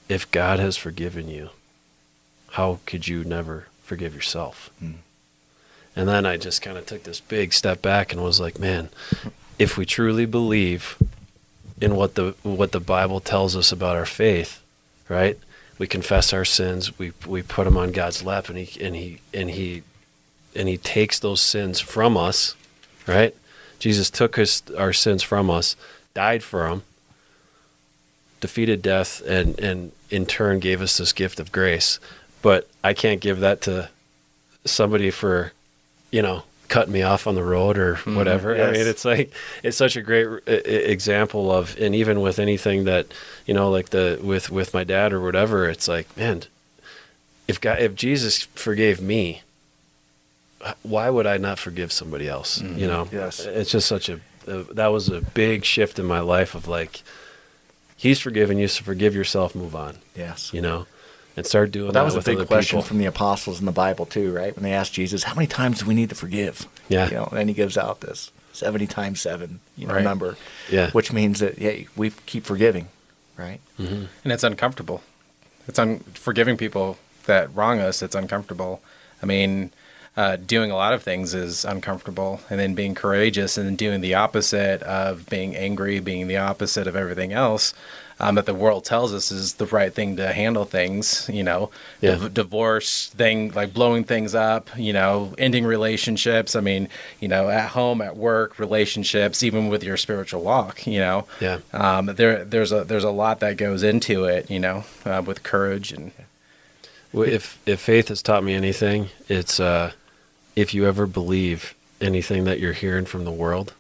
if God has forgiven you, how could you never forgive yourself? And then I just kind of took this big step back and was like, man, if we truly believe in what the Bible tells us about our faith, right? We confess our sins, we put them on God's lap, and he takes those sins from us, right? Jesus took our sins from us died for them, defeated death, and in turn gave us this gift of grace. But I can't give that to somebody for, cutting me off on the road or whatever. Yes. I mean, it's like, it's such a great example of, and even with anything that, like with my dad or whatever, it's like, man, if Jesus forgave me, why would I not forgive somebody else? Yes. It's just that was a big shift in my life of like, he's forgiven you, so forgive yourself, move on. Yes. And start doing That was a with big other question people. from the apostles in the Bible too, right? When they asked Jesus, how many times do we need to forgive? Yeah. And then he gives out this 70 times 7, Right. number. Yeah. Which means that, hey, we keep forgiving, right? Mm-hmm. And it's uncomfortable. It's forgiving people that wrong us. It's uncomfortable. I mean, doing a lot of things is uncomfortable, and then being courageous and then doing the opposite of being angry, being the opposite of everything else that the world tells us is the right thing to handle things, divorce thing, like blowing things up, ending relationships. I mean, at home, at work, relationships, even with your spiritual walk, Yeah. there's a lot that goes into it, with courage and. Well, if faith has taught me anything, it's if you ever believe anything that you're hearing from the world,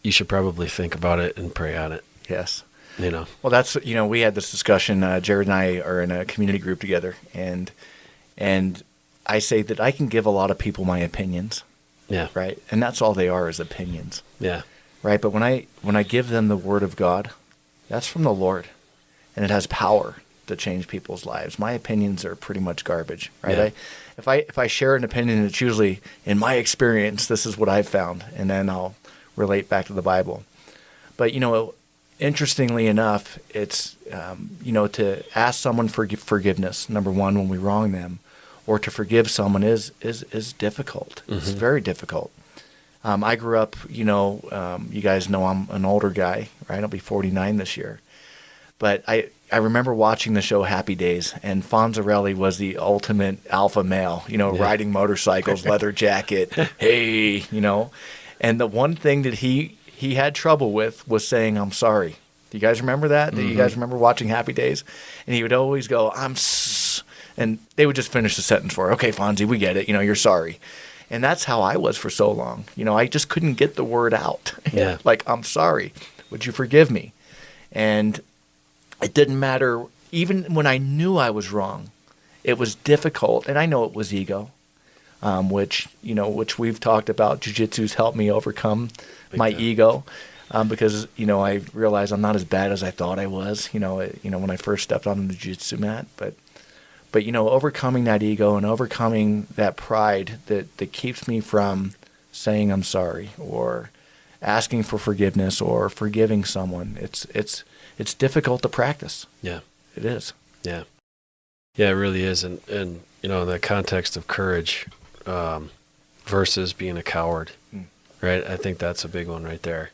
you should probably think about it and pray on it. Yes. Well, that's, we had this discussion. Jarrod and I are in a community group together, and I say that I can give a lot of people my opinions, yeah, right? And that's all they are, is opinions, yeah, right? But when I give them the Word of God, that's from the Lord, and it has power to change people's lives. My opinions are pretty much garbage, right? Yeah. If I share an opinion, it's usually, in my experience, this is what I've found, and then I'll relate back to the Bible. But interestingly enough, it's to ask someone for forgiveness, number one, when we wrong them, or to forgive someone is difficult. Mm-hmm. It's very difficult. I grew up, you guys know I'm an older guy, right? I'll be 49 this year. But I remember watching the show Happy Days, and Fonzarelli was the ultimate alpha male, riding motorcycles, leather jacket, hey, And the one thing that he had trouble with was saying, I'm sorry. Do you guys remember that? Mm-hmm. Do you guys remember watching Happy Days? And he would always go, and they would just finish the sentence for, okay, Fonzie, we get it. You're sorry. And that's how I was for so long. I just couldn't get the word out. Yeah. Like, I'm sorry. Would you forgive me? And it didn't matter. Even when I knew I was wrong, it was difficult. And I know it was ego, which we've talked about. Jiu-jitsu's helped me overcome my ego, because, I realized I'm not as bad as I thought I was, when I first stepped on the jiu-jitsu mat. But overcoming that ego and overcoming that pride that keeps me from saying I'm sorry or asking for forgiveness or forgiving someone, it's difficult to practice. Yeah. It is. Yeah. Yeah, it really is. And in the context of courage versus being a coward, right? I think that's a big one right there.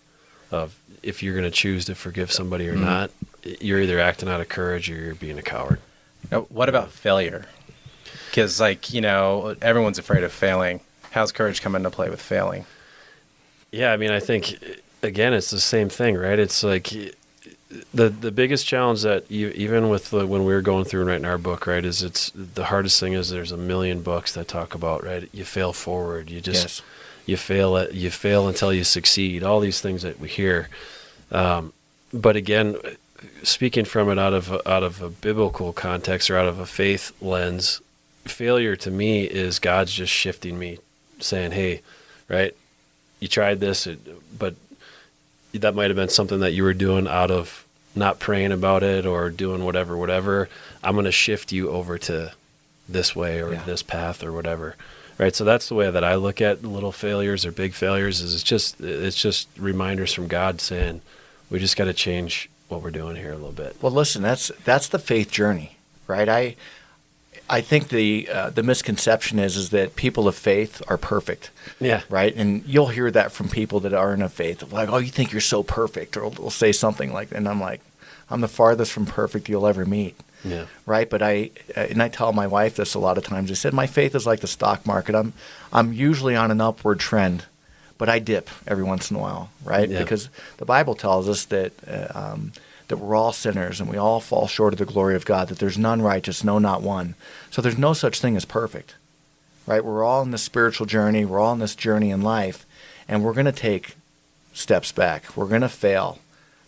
Of if you're going to choose to forgive somebody or not, you're either acting out of courage or you're being a coward. Now, what about failure? Because, everyone's afraid of failing. How's courage come into play with failing? Yeah, I mean, I think, again, it's the same thing, right? It's like the biggest challenge that even with when we were going through and writing our book, right, is it's the hardest thing is there's a million books that talk about, right, you fail forward. You just, you fail until you succeed. All these things that we hear. But again, speaking from it out of a biblical context or out of a faith lens, failure to me is God's just shifting me, saying, hey, right, you tried this, but that might have been something that you were doing out of not praying about it or doing whatever. I'm going to shift you over to this way or this path or whatever. Right. So that's the way that I look at little failures or big failures is it's just reminders from God saying, we just got to change what we're doing here a little bit. Well, listen, that's the faith journey, right? I think the misconception is that people of faith are perfect. Yeah. Right? And you'll hear that from people that aren't of faith. Like, oh, you think you're so perfect. Or they'll say something like that. And I'm like, I'm the farthest from perfect you'll ever meet. Yeah. Right? But I tell my wife this a lot of times. I said, my faith is like the stock market. I'm usually on an upward trend, but I dip every once in a while, right? Yeah. Because the Bible tells us that that we're all sinners and we all fall short of the glory of God, that there's none righteous, no, not one. So there's no such thing as perfect, right? We're all in this spiritual journey. We're all in this journey in life, and we're going to take steps back. We're going to fail,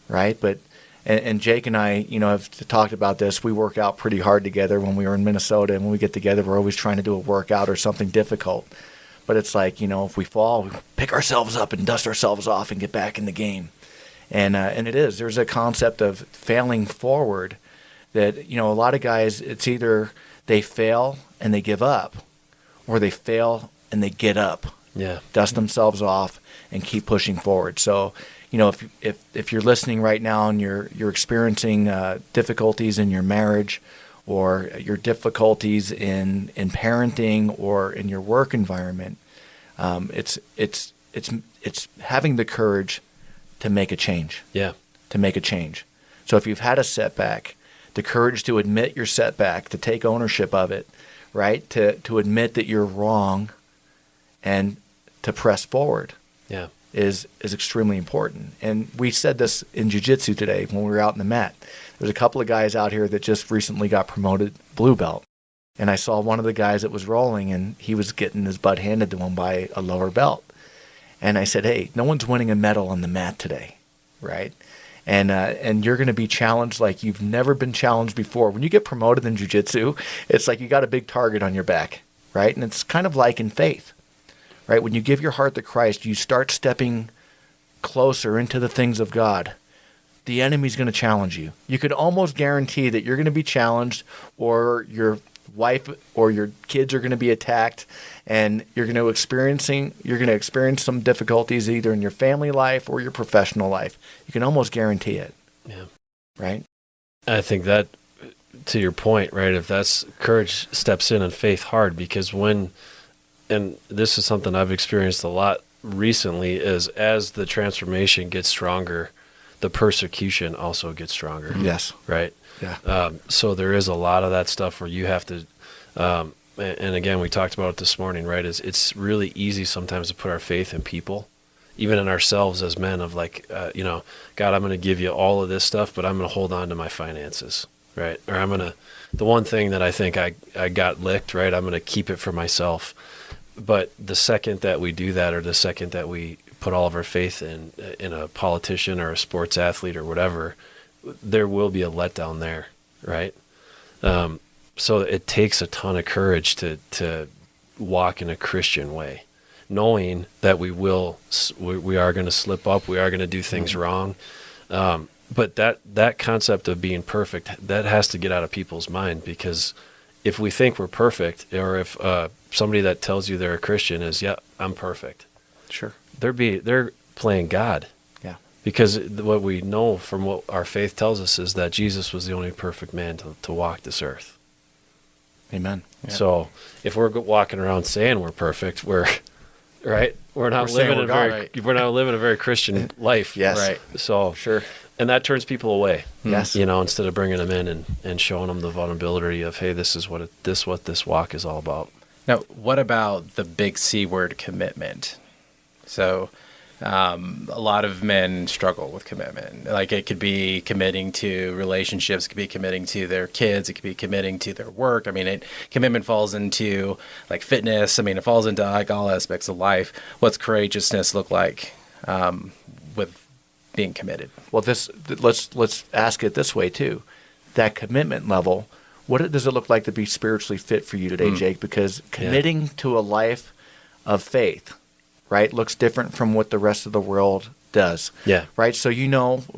right? But and Jake and I, have talked about this. We work out pretty hard together when we were in Minnesota, and when we get together, we're always trying to do a workout or something difficult. But it's like, if we fall, we pick ourselves up and dust ourselves off and get back in the game. And there's a concept of failing forward that, a lot of guys, it's either they fail and they give up, or they fail and they get up, dust themselves off and keep pushing forward. So, if you're listening right now and you're experiencing difficulties in your marriage, or your difficulties in parenting, or in your work environment, it's having the courage to make a change. Yeah. To make a change. So if you've had a setback, the courage to admit your setback, to take ownership of it, right? To admit that you're wrong, and to press forward. Yeah. Is extremely important. And we said this in jiu-jitsu today when we were out in the mat. There's a couple of guys out here that just recently got promoted blue belt. And I saw one of the guys that was rolling, and he was getting his butt handed to him by a lower belt. And I said, hey, no one's winning a medal on the mat today, right? And you're going to be challenged like you've never been challenged before. When you get promoted in jiu-jitsu, it's like you got a big target on your back, right? And it's kind of like in faith. Right? When you give your heart to Christ, you start stepping closer into the things of God. The enemy's going to challenge you. You could almost guarantee that you're going to be challenged, or your wife or your kids are going to be attacked, and you're going to experience some difficulties either in your family life or your professional life. You can almost guarantee it. Yeah. Right? I think that, to your point, right, if that's courage steps in and faith hard, because and this is something I've experienced a lot recently, is as the transformation gets stronger, the persecution also gets stronger. Yes. Right? Yeah. So there is a lot of that stuff where you have to, and again, we talked about it this morning, right? It's really easy sometimes to put our faith in people, even in ourselves as men, of like, God, I'm going to give you all of this stuff, but I'm going to hold on to my finances, right? Or the one thing that I think I got licked, right? I'm going to keep it for myself. But the second that we do that, or the second that we put all of our faith in a politician or a sports athlete or whatever, there will be a letdown there, right? So it takes a ton of courage to walk in a Christian way, knowing that we are going to slip up, we are going to do things wrong. But that concept of being perfect, that has to get out of people's mind, because if we think we're perfect, or if somebody that tells you they're a Christian is, yeah, I'm perfect. Sure. They're playing God. Yeah. Because what we know from what our faith tells us is that Jesus was the only perfect man to walk this earth. Amen. Yeah. So if we're walking around saying we're perfect, we're right. We're not living a very Christian life. Yes. Right. So sure. And that turns people away. Yes. Instead of bringing them in and showing them the vulnerability of, hey, this is what this walk is all about. Now, what about the big C word, commitment? So a lot of men struggle with commitment. Like, it could be committing to relationships, it could be committing to their kids, it could be committing to their work. I mean, commitment falls into like fitness. I mean, it falls into like all aspects of life. What's courageousness look like with being committed? Well, let's ask it this way too. That commitment level, what does it look like to be spiritually fit for you today, Jake? Because committing to a life of faith, right, looks different from what the rest of the world does. Yeah. Right? So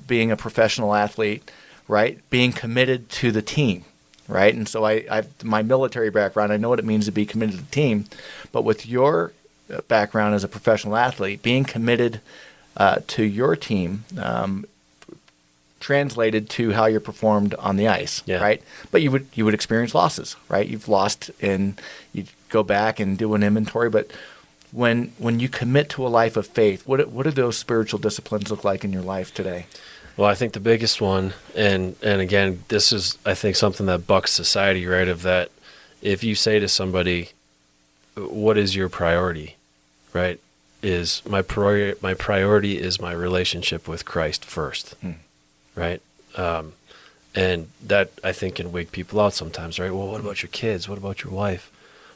being a professional athlete, right, being committed to the team, right? And so I've my military background, I know what it means to be committed to the team. But with your background as a professional athlete, being committed to your team translated to how you're performed on the ice, right? But you would experience losses, right? You've lost, and you go back and do an inventory. But when you commit to a life of faith, what do those spiritual disciplines look like in your life today? Well, I think the biggest one, and again, this is, I think, something that bucks society, right? Of that, if you say to somebody, what is your priority, right? is my priority is my relationship with Christ first, right? And that, I think, can wig people out sometimes, right? Well, what about your kids? What about your wife?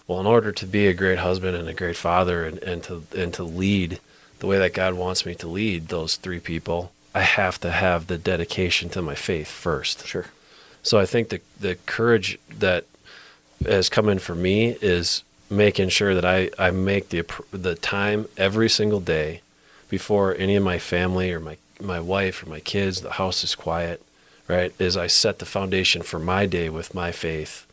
Well, in order to be a great husband and a great father and to lead the way that God wants me to lead those three people, I have to have the dedication to my faith first. Sure. So I think the courage that has come in for me is making sure that I make the time every single day before any of my family or my wife or my kids, the house is quiet, right? Is I set the foundation for my day with my faith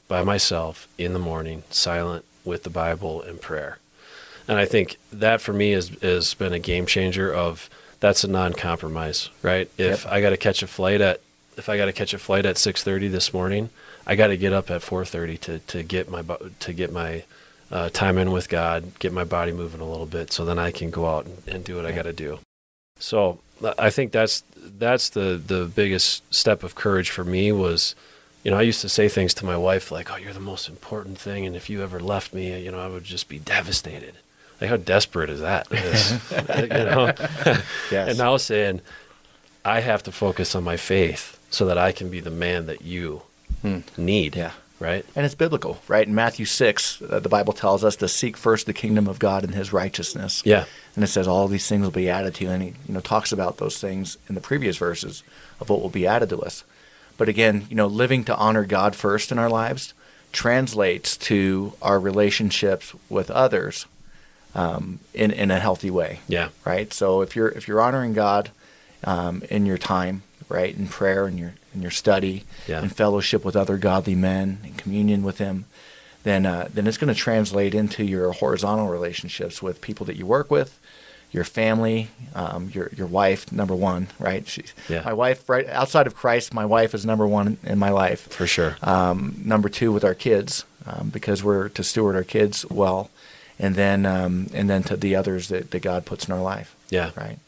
by myself in the morning, silent with the Bible and prayer. And I think that for me has been a game changer of that's a non-compromise, right? If I got to catch a flight at 6:30 this morning, I got to get up at 4:30 to get my time in with God, get my body moving a little bit, so then I can go out and do what I got to do. So I think that's the biggest step of courage for me was, I used to say things to my wife like, "Oh, you're the most important thing, and if you ever left me, I would just be devastated." Like, how desperate is that? Yes. And now saying, I have to focus on my faith so that I can be the man that you need. Yeah. Right? And it's biblical, right? In Matthew 6, the Bible tells us to seek first the kingdom of God and his righteousness. Yeah. And it says all these things will be added to you. And he talks about those things in the previous verses of what will be added to us. But again, living to honor God first in our lives translates to our relationships with others in a healthy way. Yeah. Right? So if you're honoring God in your time, right, in prayer and your study, in fellowship with other godly men, in communion with Him, then it's going to translate into your horizontal relationships with people that you work with, your family, your wife, number one, right? My wife, right outside of Christ, my wife is number one in my life. For sure. Number two with our kids, because we're to steward our kids well, and then to the others that God puts in our life. Yeah. Right.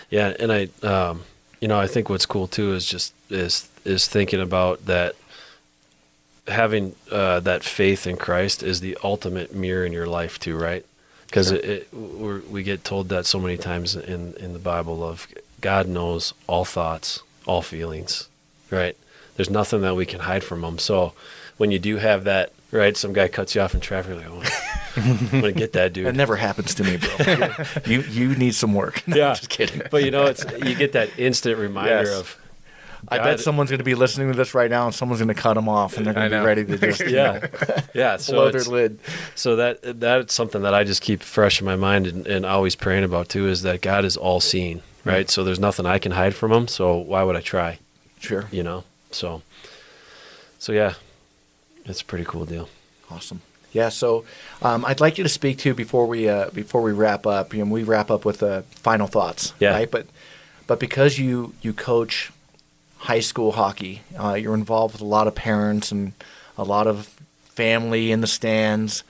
Yeah, and I think what's cool too is thinking about that, having that faith in Christ is the ultimate mirror in your life too, right? Because we get told that so many times in the Bible of God knows all thoughts, all feelings, right? There's nothing that we can hide from Him. So when you do have that, right, some guy cuts you off in traffic, you're like, I'm going to get that dude. That never happens to me, bro. you need some work. No, Yeah. just kidding. But you get that instant reminder Yes. of, I bet someone's going to be listening to this right now, and someone's going to cut them off, and they're going to be ready to just yeah. So blow their lid. So that's something that I just keep fresh in my mind and always praying about too, is that God is all seeing, right? So there's nothing I can hide from Him. So why would I try? Sure. So yeah, it's a pretty cool deal. Awesome. Yeah. So I'd like you to speak to before we wrap up. We wrap up with final thoughts. Yeah. Right. But because you coach high school hockey, you're involved with a lot of parents and a lot of family in the stands,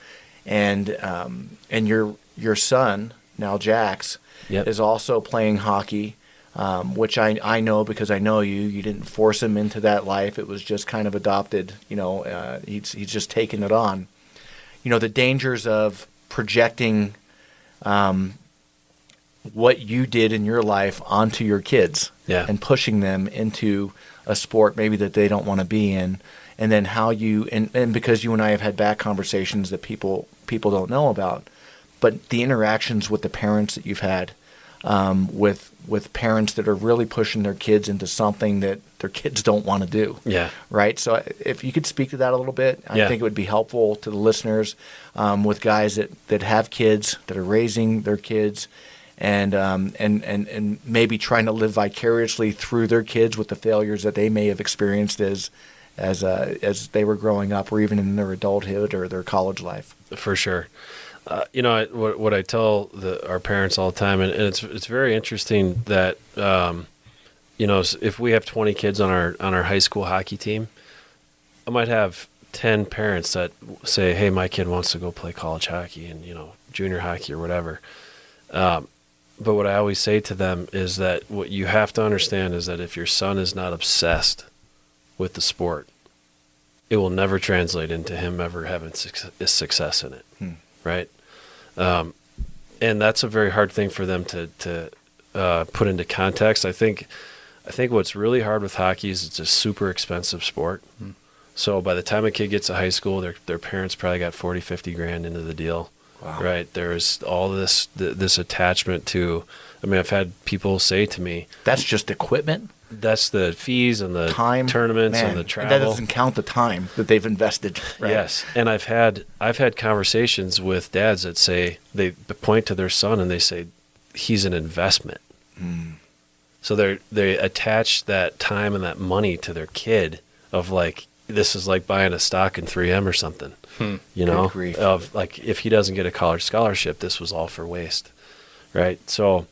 and your son now, Jax, is also playing hockey, which I know because I know you. You didn't force him into that life; it was just kind of adopted. He's just taken it on. The dangers of projecting what you did in your life onto your kids, and pushing them into a sport maybe that they don't want to be in, and then how you and because you and I have had back conversations that people don't know about, but the interactions with the parents that you've had, with parents that are really pushing their kids into something that their kids don't want to do. Yeah. Right. So if you could speak to that a little bit, I think it would be helpful to the listeners, with guys that have kids, that are raising their kids, and maybe trying to live vicariously through their kids with the failures that they may have experienced as they were growing up, or even in their adulthood or their college life. For sure. What I tell our parents all the time, and it's very interesting that if we have 20 kids on our high school hockey team, I might have 10 parents that say, "Hey, my kid wants to go play college hockey and junior hockey or whatever." But what I always say to them is that what you have to understand is that if your son is not obsessed with the sport, it will never translate into him ever having success in it. Right? and that's a very hard thing for them to put into context. I think what's really hard with hockey is it's a super expensive sport. So by the time a kid gets to high school, their parents probably got 40, 50 grand into the deal. Wow. Right? There's all this attachment to, I mean, I've had people say to me, that's just equipment. That's the fees and the Time, tournaments man, and the and travel. that doesn't count the time that they've invested. Right? Yes, and I've had conversations with dads that say they point to their son and they say he's an investment. So they attach that time and that money to their kid of like, this is like buying a stock in 3M or something. You know, of like if he doesn't get a college scholarship, this was all for waste, right? So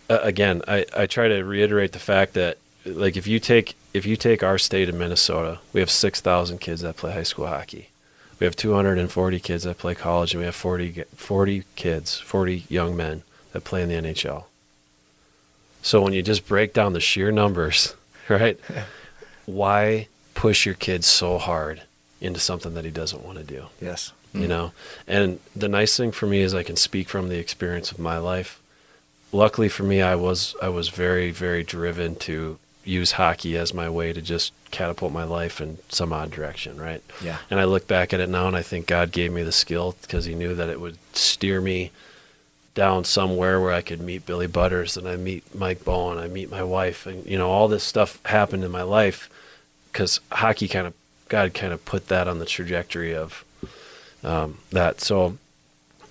again, I try to reiterate the fact that like if you take our state of Minnesota, we have 6,000 kids that play high school hockey. We have 240 kids that play college, and we have 40 young men that play in the NHL. So when you just break down the sheer numbers, right? Why push your kid so hard into something that he doesn't want to do? Yes. You know? And the nice thing for me is I can speak from the experience of my life. Luckily for me, I was very, very driven to use hockey as my way to just catapult my life in some odd direction, right? Yeah. And I look back at it now and I think God gave me the skill because he knew that it would steer me down somewhere where I could meet Billy Butters and I meet Mike Bowen, I meet my wife, and you know, all this stuff happened in my life because hockey God kind of put that on the trajectory of that. So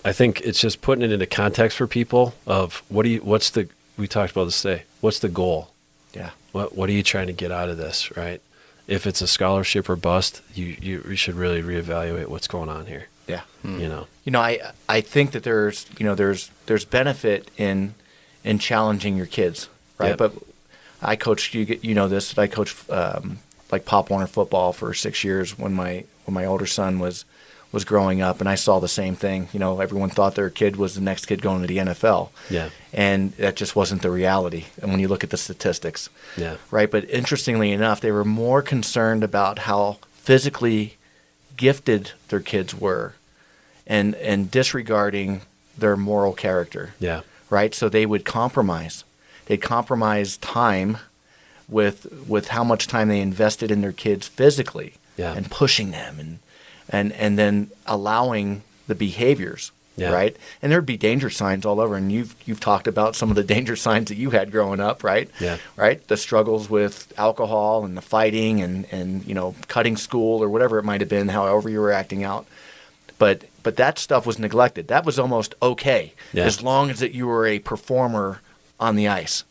I think it's just putting it into context for people of we talked about this today, what's the goal? Yeah. What are you trying to get out of this, right? If it's a scholarship or bust, you should really reevaluate what's going on here. Yeah. You know. You know, I think that there's benefit in challenging your kids, right? Yep. But I coached this. I coached like Pop Warner football for 6 years when my older son was growing up, and I saw the same thing. You know, everyone thought their kid was the next kid going to the NFL. Yeah. And that just wasn't the reality. And when you look at the statistics. Yeah. Right. But interestingly enough, they were more concerned about how physically gifted their kids were and disregarding their moral character. Yeah. Right. So they would compromise. They'd compromise time with how much time they invested in their kids physically. Yeah. And pushing them and then allowing the behaviors, Yeah. right? And there'd be danger signs all over. And you've talked about some of the danger signs that you had growing up, right? Yeah. Right? The struggles with alcohol and the fighting and you know, cutting school or whatever it might have been, however you were acting out. But that stuff was neglected. That was almost okay, as long as that you were a performer on the ice.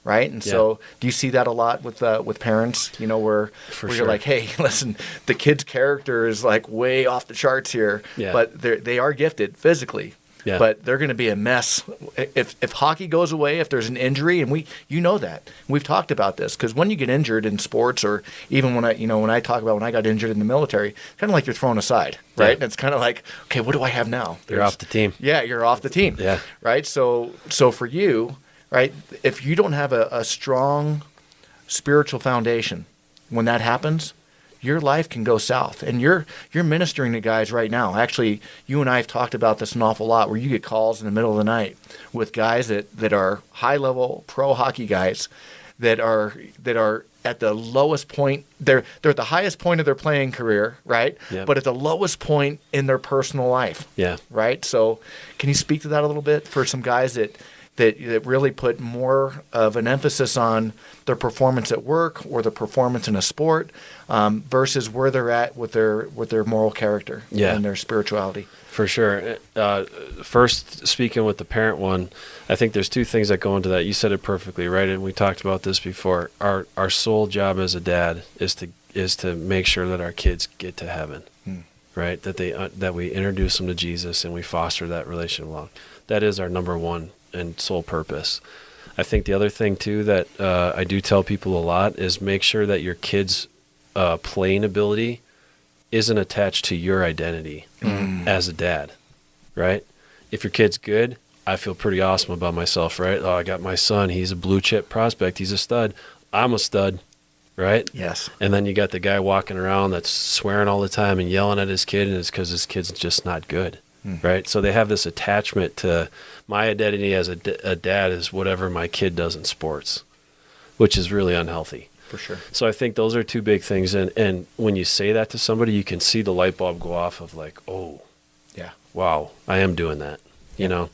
Right, and so do you see that a lot with parents? You know, where you're like, hey, listen, the kid's character is like way off the charts here, but they are gifted physically, but they're going to be a mess if hockey goes away, if there's an injury, and you know that we've talked about this because when you get injured in sports, or even when I talk about when I got injured in the military, kind of like you're thrown aside, right? And it's kind of like, okay, what do I have now? You're off the team. Yeah, you're off the team. Yeah, right. So for you. Right? If you don't have a strong spiritual foundation, when that happens, your life can go south. And you're ministering to guys right now. Actually, you and I have talked about this an awful lot, where you get calls in the middle of the night with guys that are high-level pro hockey guys that are at the lowest point. They're at the highest point of their playing career, right? Yeah. But at the lowest point in their personal life. Yeah. Right? So can you speak to that a little bit for some guys that really put more of an emphasis on their performance at work or the performance in a sport versus where they're at with their moral character and their spirituality? For sure. First, speaking with the parent one, I think there's two things that go into that. You said it perfectly, right? And we talked about this before. Our sole job as a dad is to make sure that our kids get to heaven, right? That we introduce them to Jesus and we foster that relationship along. That is our number one and sole purpose. I think the other thing too that I do tell people a lot is make sure that your kids' playing ability isn't attached to your identity as a dad, right? If your kid's good, I feel pretty awesome about myself, right? Oh, I got my son. He's a blue chip prospect. He's a stud. I'm a stud, right? Yes. And then you got the guy walking around that's swearing all the time and yelling at his kid, and it's because his kid's just not good. right? So they have this attachment to my identity as a dad is whatever my kid does in sports, which is really unhealthy. For sure. So I think those are two big things. And when you say that to somebody, you can see the light bulb go off of like, oh, Yeah. wow, I am doing that, you know?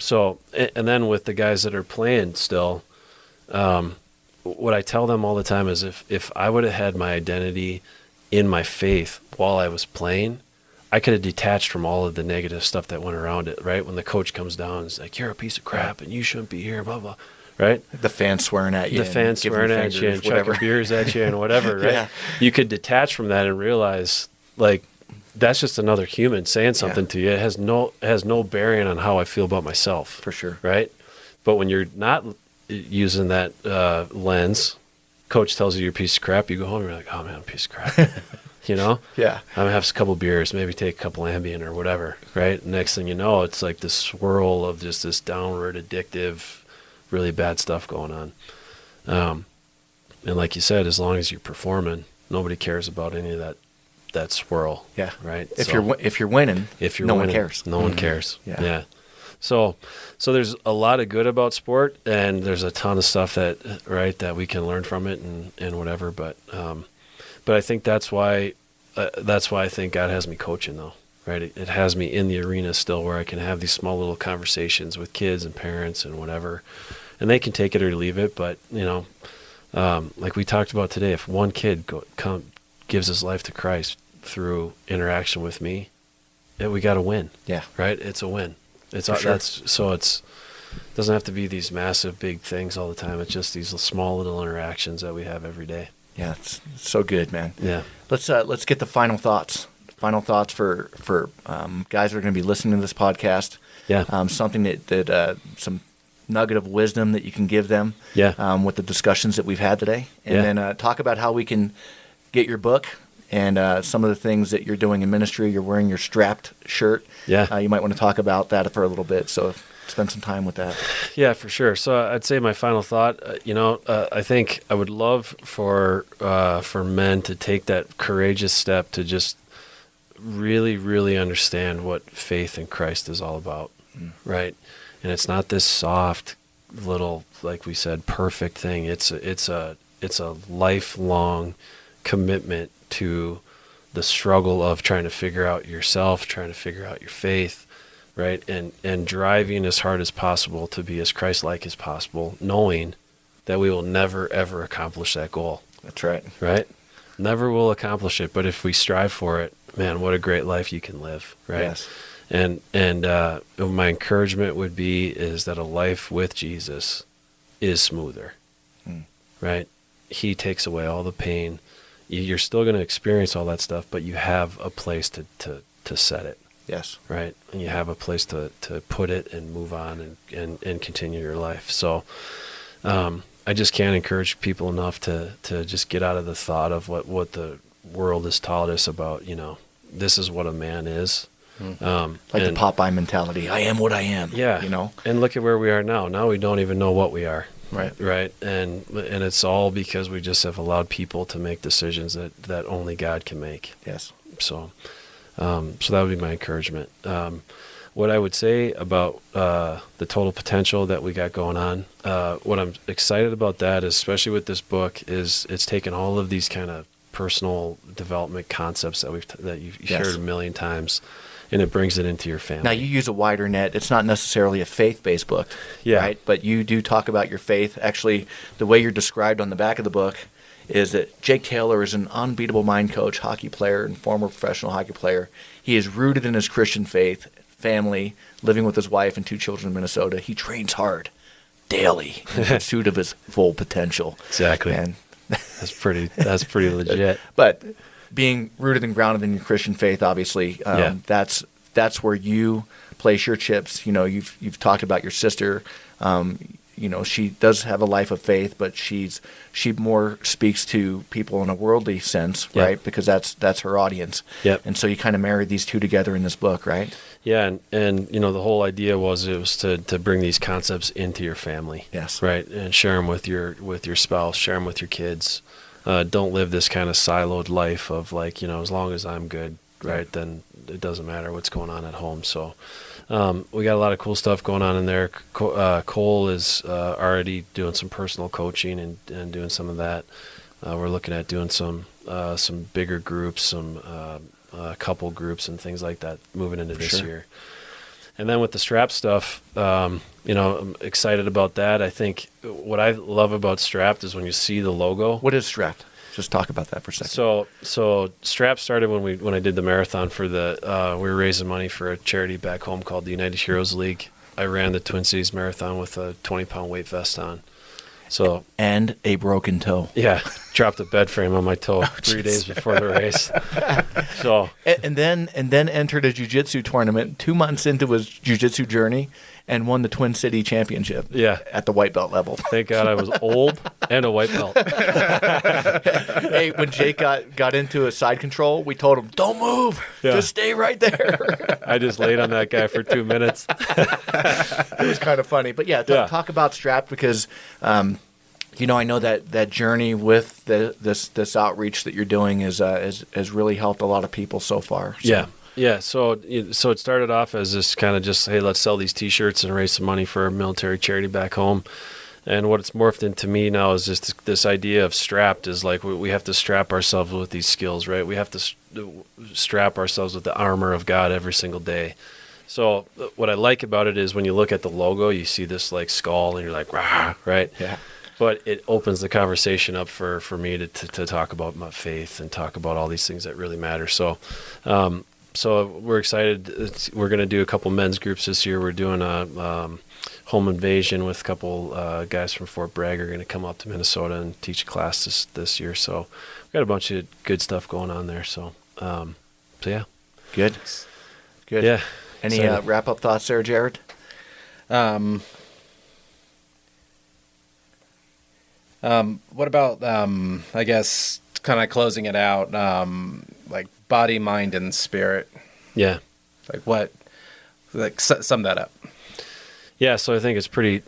So, and then with the guys that are playing still, what I tell them all the time is if I would have had my identity in my faith while I was playing, I could have detached from all of the negative stuff that went around it, right? When the coach comes down and is like, you're a piece of crap and you shouldn't be here, blah, blah, right? The fans swearing at you. The fans swearing at you and chucking beers at you and whatever, right? Yeah. You could detach from that and realize, like, that's just another human saying something to you. It has no bearing on how I feel about myself. For sure. Right? But when you're not using that lens, coach tells you you're a piece of crap, you go home and you're like, oh man, I'm a piece of crap. You know? Yeah. I'm gonna have a couple beers, maybe take a couple Ambien or whatever, right? Next thing you know, it's like this swirl of just this downward addictive, really bad stuff going on. And like you said, as long as you're performing, nobody cares about any of that swirl. Yeah. Right. If you're winning, no one cares. No one cares. Yeah. So there's a lot of good about sport, and there's a ton of stuff that we can learn from it and whatever. But I think that's why I think God has me coaching though. Right. It has me in the arena still where I can have these small little conversations with kids and parents and whatever, and they can take it or leave it. But you know, like we talked about today, if one kid gives his life to Christ through interaction with me, we got to win. Yeah. Right. It's a win. It's sure. It doesn't have to be these massive big things all the time. It's just these small little interactions that we have every day. Yeah. It's so good, man. Yeah. Let's get the final thoughts. Final thoughts for guys that are going to be listening to this podcast. Yeah. Something that some nugget of wisdom that you can give them. Yeah. With the discussions that we've had today, and then talk about how we can get your book and some of the things that you're doing in ministry. You're wearing your strapped shirt. Yeah. You might want to talk about that for a little bit. So spend some time with that. Yeah, for sure. So I'd say my final thought, I think I would love for men to take that courageous step to just really, really understand what faith in Christ is all about, right? And it's not this soft little, like we said, perfect thing. It's a lifelong commitment to the struggle of trying to figure out yourself, trying to figure out your faith, right? And driving as hard as possible to be as Christ-like as possible, knowing that we will never, ever accomplish that goal. That's right. Right? Never will accomplish it, but if we strive for it, man, what a great life you can live, right? Yes. And my encouragement would be is that a life with Jesus is smoother, right? He takes away all the pain. You're still going to experience all that stuff, but you have a place to set it. Yes. Right? And you have a place to put it and move on and continue your life. So I just can't encourage people enough to just get out of the thought of what the world has taught us about, this is what a man is. The Popeye mentality. I am what I am. Yeah. And look at where we are now. Now we don't even know what we are. Right. And it's all because we just have allowed people to make decisions that only God can make. Yes. So that would be my encouragement. What I would say about the total potential that we got going on, what I'm excited about that, especially with this book, is it's taken all of these kind of personal development concepts that you've shared a million times, and it brings it into your family. Now, you use a wider net. It's not necessarily a faith-based book, right? But you do talk about your faith. Actually, the way you're described on the back of the book is that Jake Taylor is an unbeatable mind coach, hockey player, and former professional hockey player. He is rooted in his Christian faith, family, living with his wife and 2 children in Minnesota. He trains hard daily in pursuit of his full potential. Exactly. And that's pretty legit. But being rooted and grounded in your Christian faith, obviously, that's where you place your chips. You've talked about your sister. She does have a life of faith, but she more speaks to people in a worldly sense, right? Because that's her audience. Yep. And so you kind of married these two together in this book, right? Yeah, and the whole idea was to bring these concepts into your family. Yes. Right, and share them with your spouse, share them with your kids. Don't live this kind of siloed life of as long as I'm good, right? Then it doesn't matter what's going on at home. So we got a lot of cool stuff going on in there. Cole is already doing some personal coaching and doing some of that. We're looking at doing some bigger groups, some couple groups and things like that moving into this year. And then with the strap stuff, I'm excited about that. I think what I love about Strapped is when you see the logo. What is Strapped? Just talk about that for a second. So Strapped started when I did the marathon for we were raising money for a charity back home called the United Heroes League. I ran the Twin Cities Marathon with a 20-pound weight vest on. So and a broken toe. Yeah, dropped a bed frame on my toe 3 days before the race. So and then entered a jiu-jitsu tournament 2 months into his jiu-jitsu journey and won the Twin City Championship. Yeah, at the white belt level. Thank God I was old and a white belt. Hey, when Jake got into a side control, we told him, "Don't move, just stay right there." I just laid on that guy for 2 minutes. It was kind of funny, but talk about Strapped because. I know that journey with this outreach that you're doing has really helped a lot of people so far. So. Yeah. So it started off as this kind of just, hey, let's sell these T-shirts and raise some money for a military charity back home. And what it's morphed into me now is just this idea of strapped is like we have to strap ourselves with these skills, right? We have to strap ourselves with the armor of God every single day. So what I like about it is when you look at the logo, you see this like skull and you're like, rah, right? Yeah. But it opens the conversation up for me to talk about my faith and talk about all these things that really matter. So we're excited. We're going to do a couple men's groups this year. We're doing a home invasion with a couple guys from Fort Bragg are going to come up to Minnesota and teach a class this year. So we've got a bunch of good stuff going on there. So yeah. Good. Yeah. Any wrap-up thoughts there, Jarrod? What about, I guess, kind of closing it out, like body, mind, and spirit? Yeah. Sum that up. Yeah, so I think it's pretty,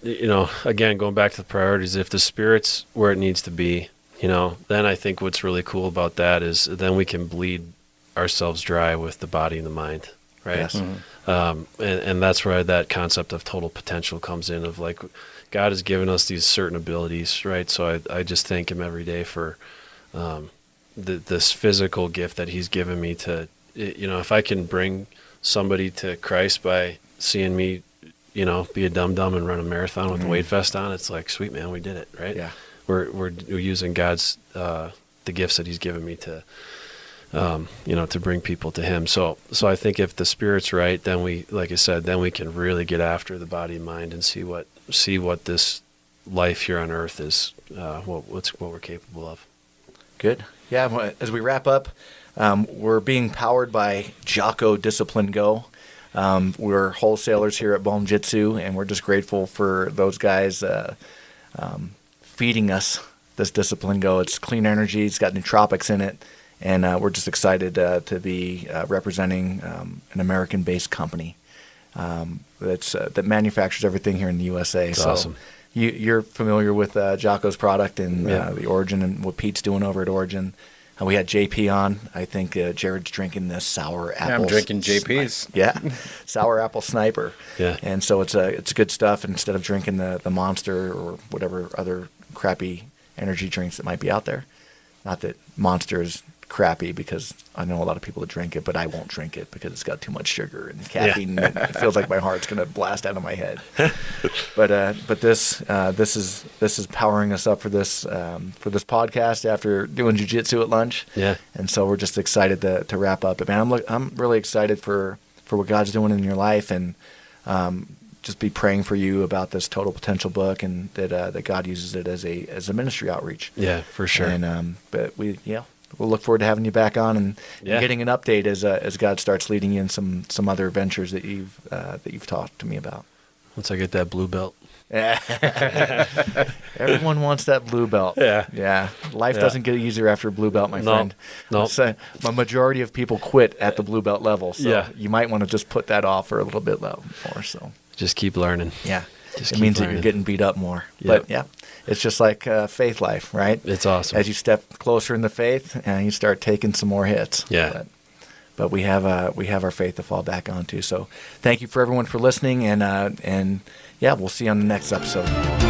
again, going back to the priorities, if the spirit's where it needs to be, then I think what's really cool about that is then we can bleed ourselves dry with the body and the mind, right? Yes. Mm-hmm. And that's where that concept of total potential comes in of like, God has given us these certain abilities, right? So I just thank him every day for this physical gift that he's given me to, if I can bring somebody to Christ by seeing me, be a dum-dum and run a marathon with a weight vest on, it's like, sweet, man, we did it, right? Yeah. We're using God's, the gifts that he's given me to, to bring people to him. So I think if the spirit's right, then we, like I said, then we can really get after the body and mind and see what this life here on earth is, what we're capable of. Good. Yeah. As we wrap up, we're being powered by Jocko Discipline Go. We're wholesalers here at Bohm Jitsu, and we're just grateful for those guys feeding us this Discipline Go. It's clean energy. It's got nootropics in it, and we're just excited to be representing an American-based company that manufactures everything here in the USA. That's so awesome. You're familiar with Jocko's product and the Origin and what Pete's doing over at Origin. We had JP on. I think Jarrod's drinking this sour apple. Yeah, I'm drinking JP's. Sour apple sniper. Yeah. And so it's good stuff. And instead of drinking the Monster or whatever other crappy energy drinks that might be out there. Not that Monster is crappy, because I know a lot of people that drink it, but I won't drink it because it's got too much sugar and caffeine. Yeah. It feels like my heart's going to blast out of my head. But this is powering us up for this podcast after doing jiu-jitsu at lunch. Yeah. And so we're just excited to wrap up. Man, I'm really excited for what God's doing in your life, and just be praying for you about this Total Potential book, and that God uses it as a ministry outreach. Yeah, for sure. And but we'll look forward to having you back on and getting an update as God starts leading you in some other ventures that you've talked to me about. Once I get that blue belt. Everyone wants that blue belt. Yeah. Life doesn't get easier after a blue belt, my friend. No. So, a majority of people quit at the blue belt level. So you might want to just put that off for a little bit more. So just keep learning. Yeah. It means that you're getting beat up more. Yep. But it's just like faith life, right? It's awesome. As you step closer in the faith, and you start taking some more hits. Yeah. but we have our faith to fall back onto. So thank you for everyone for listening, and yeah, we'll see you on the next episode.